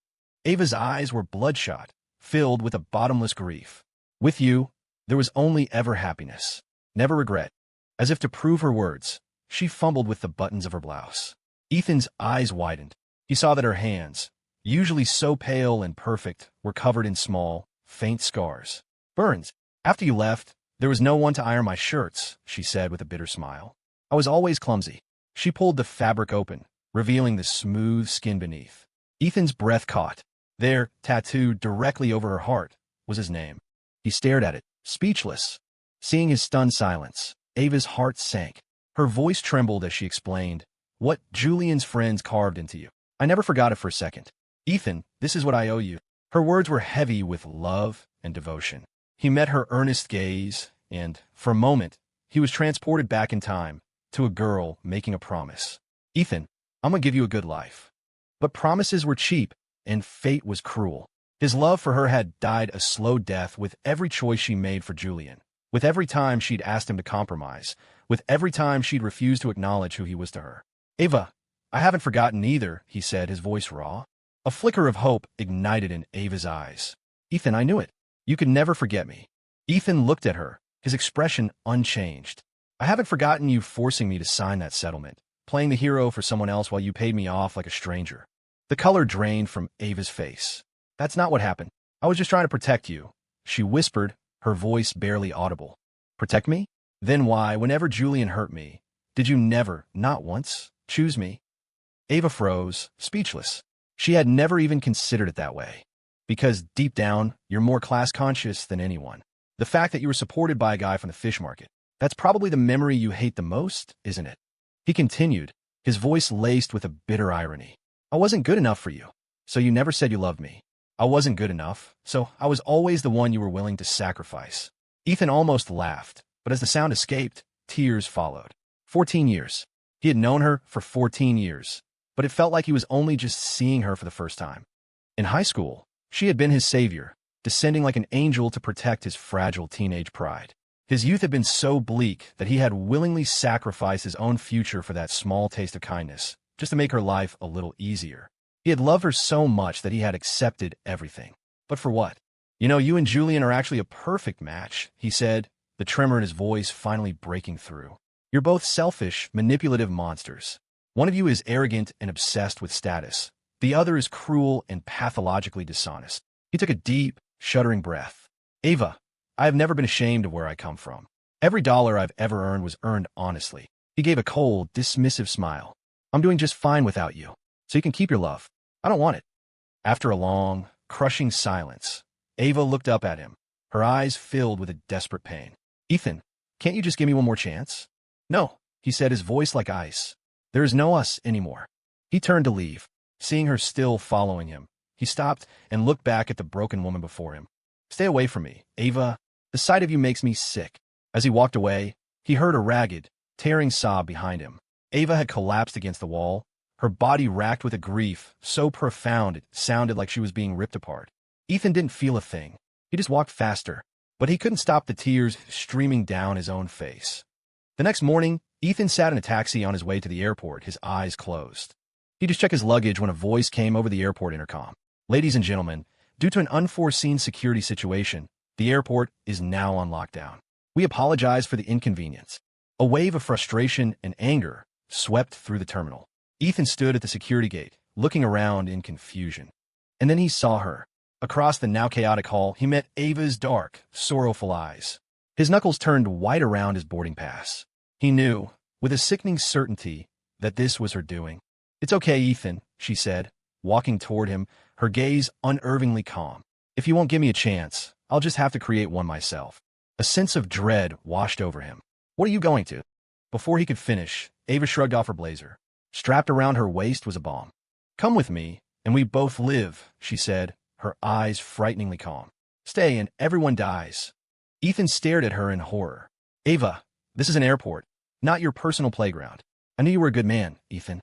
Ava's eyes were bloodshot, filled with a bottomless grief. "With you, there was only ever happiness, never regret." As if to prove her words, she fumbled with the buttons of her blouse. Ethan's eyes widened. He saw that her hands, usually so pale and perfect, were covered in small, faint scars. Burns. After you left, there was no one to iron my shirts, she said with a bitter smile. I was always clumsy. She pulled the fabric open, revealing the smooth skin beneath. Ethan's breath caught. There, tattooed directly over her heart, was his name. He stared at it, speechless. Seeing his stunned silence, Ava's heart sank. Her voice trembled as she explained, "What Julian's friends carved into you. I never forgot it for a second. Ethan, this is what I owe you." Her words were heavy with love and devotion. He met her earnest gaze, and, for a moment, he was transported back in time to a girl making a promise. "Ethan, I'm gonna give you a good life." But promises were cheap, and fate was cruel. His love for her had died a slow death with every choice she made for Julian, with every time she'd asked him to compromise, with every time she'd refused to acknowledge who he was to her. "Ava, I haven't forgotten either," he said, his voice raw. A flicker of hope ignited in Ava's eyes. "Ethan, I knew it. You could never forget me." Ethan looked at her, his expression unchanged. "I haven't forgotten you forcing me to sign that settlement, playing the hero for someone else while you paid me off like a stranger." The color drained from Ava's face. "That's not what happened. I was just trying to protect you," she whispered, her voice barely audible. "Protect me? Then why, whenever Julian hurt me, did you never, not once, choose me?" Ava froze, speechless. She had never even considered it that way. "Because deep down, you're more class-conscious than anyone. The fact that you were supported by a guy from the fish market, that's probably the memory you hate the most, isn't it?" He continued, his voice laced with a bitter irony. "I wasn't good enough for you, so you never said you loved me. I wasn't good enough, so I was always the one you were willing to sacrifice." Ethan almost laughed, but as the sound escaped, tears followed. 14 years. He had known her for 14 years, but it felt like he was only just seeing her for the first time. In high school, she had been his savior, descending like an angel to protect his fragile teenage pride. His youth had been so bleak that he had willingly sacrificed his own future for that small taste of kindness, just to make her life a little easier. He had loved her so much that he had accepted everything. But for what? "You know, you and Julian are actually a perfect match," he said, the tremor in his voice finally breaking through. "You're both selfish, manipulative monsters. One of you is arrogant and obsessed with status. The other is cruel and pathologically dishonest." He took a deep, shuddering breath. "Ava, I have never been ashamed of where I come from. Every dollar I've ever earned was earned honestly." He gave a cold, dismissive smile. "I'm doing just fine without you, so you can keep your love. I don't want it." After a long, crushing silence, Ava looked up at him, her eyes filled with a desperate pain. "Ethan, can't you just give me one more chance?" "No," he said, his voice like ice. "There is no us anymore." He turned to leave. Seeing her still following him, he stopped and looked back at the broken woman before him. "Stay away from me, Ava. The sight of you makes me sick." As he walked away, he heard a ragged, tearing sob behind him. Ava had collapsed against the wall, her body racked with a grief so profound it sounded like she was being ripped apart. Ethan didn't feel a thing. He just walked faster, but he couldn't stop the tears streaming down his own face. The next morning, Ethan sat in a taxi on his way to the airport, his eyes closed. He just checked his luggage when a voice came over the airport intercom. "Ladies and gentlemen, due to an unforeseen security situation, the airport is now on lockdown. We apologize for the inconvenience." A wave of frustration and anger swept through the terminal. Ethan stood at the security gate, looking around in confusion. And then he saw her. Across the now chaotic hall, he met Ava's dark, sorrowful eyes. His knuckles turned white around his boarding pass. He knew, with a sickening certainty, that this was her doing. "It's okay, Ethan," she said, walking toward him, her gaze unervingly calm. "If you won't give me a chance, I'll just have to create one myself." A sense of dread washed over him. "What are you going to?" Before he could finish, Ava shrugged off her blazer. Strapped around her waist was a bomb. "Come with me, and we both live," she said, her eyes frighteningly calm. "Stay and everyone dies." Ethan stared at her in horror. "Ava, this is an airport, not your personal playground. I knew you were a good man, Ethan."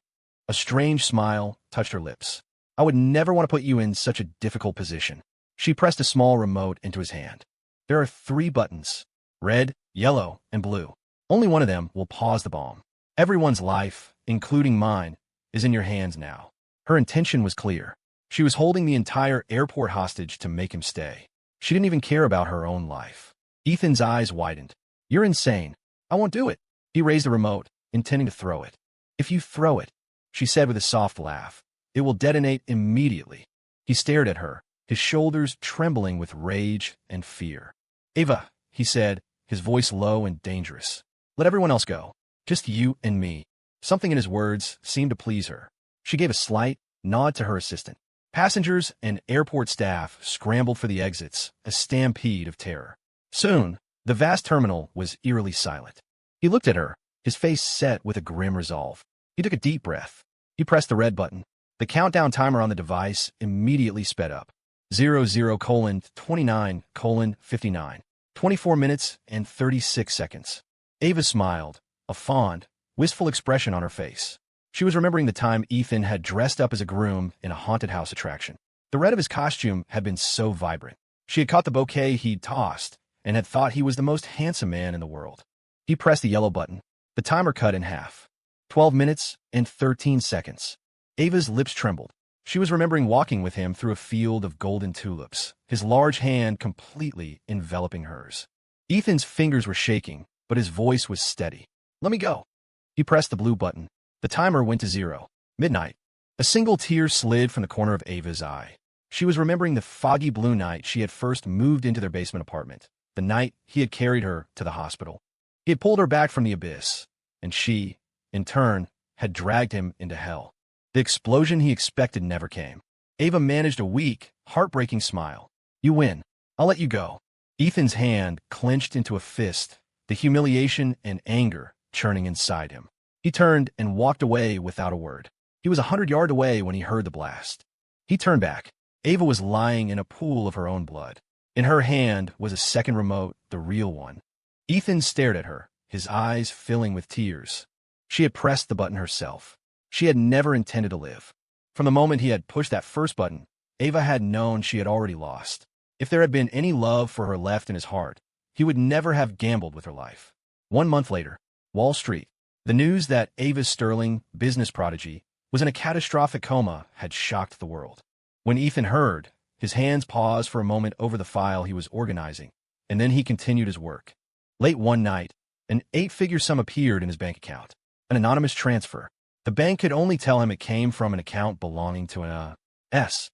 A strange smile touched her lips. "I would never want to put you in such a difficult position." She pressed a small remote into his hand. "There are 3 buttons, red, yellow, and blue. Only one of them will pause the bomb. Everyone's life, including mine, is in your hands now." Her intention was clear. She was holding the entire airport hostage to make him stay. She didn't even care about her own life. Ethan's eyes widened. "You're insane. I won't do it." He raised the remote, intending to throw it. "If you throw it," she said with a soft laugh, "it will detonate immediately." He stared at her, his shoulders trembling with rage and fear. "Ava," he said, his voice low and dangerous. "Let everyone else go. Just you and me." Something in his words seemed to please her. She gave a slight nod to her assistant. Passengers and airport staff scrambled for the exits, a stampede of terror. Soon, the vast terminal was eerily silent. He looked at her, his face set with a grim resolve. He took a deep breath. He pressed the red button. The countdown timer on the device immediately sped up. 00:29:59. 24 minutes and 36 seconds. Ava smiled, a fond, wistful expression on her face. She was remembering the time Ethan had dressed up as a groom in a haunted house attraction. The red of his costume had been so vibrant. She had caught the bouquet he'd tossed and had thought he was the most handsome man in the world. He pressed the yellow button. The timer cut in half. 12 minutes and 13 seconds. Ava's lips trembled. She was remembering walking with him through a field of golden tulips, his large hand completely enveloping hers. Ethan's fingers were shaking, but his voice was steady. "Let me go." He pressed the blue button. The timer went to 0. Midnight. A single tear slid from the corner of Ava's eye. She was remembering the foggy blue night she had first moved into their basement apartment, the night he had carried her to the hospital. He had pulled her back from the abyss, and she, in turn, had dragged him into hell. The explosion he expected never came. Ava managed a weak, heartbreaking smile. "You win. I'll let you go." Ethan's hand clenched into a fist, the humiliation and anger churning inside him. He turned and walked away without a word. He was 100 yards away when he heard the blast. He turned back. Ava was lying in a pool of her own blood. In her hand was a second remote, the real one. Ethan stared at her, his eyes filling with tears. She had pressed the button herself. She had never intended to live. From the moment he had pushed that first button, Ava had known she had already lost. If there had been any love for her left in his heart, he would never have gambled with her life. 1 month later, Wall Street. The news that Ava Sterling, business prodigy, was in a catastrophic coma had shocked the world. When Ethan heard, his hands paused for a moment over the file he was organizing, and then he continued his work. Late one night, an 8-figure sum appeared in his bank account. An anonymous transfer. The bank could only tell him it came from an account belonging to an S.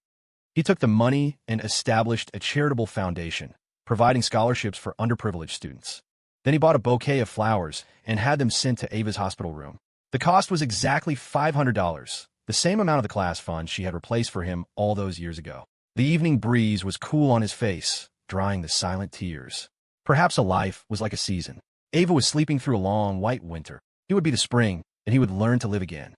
He took the money and established a charitable foundation, providing scholarships for underprivileged students. Then he bought a bouquet of flowers and had them sent to Ava's hospital room. The cost was exactly $500, the same amount of the class fund she had replaced for him all those years ago. The evening breeze was cool on his face, drying the silent tears. Perhaps a life was like a season. Ava was sleeping through a long, white winter. It would be the spring, and he would learn to live again.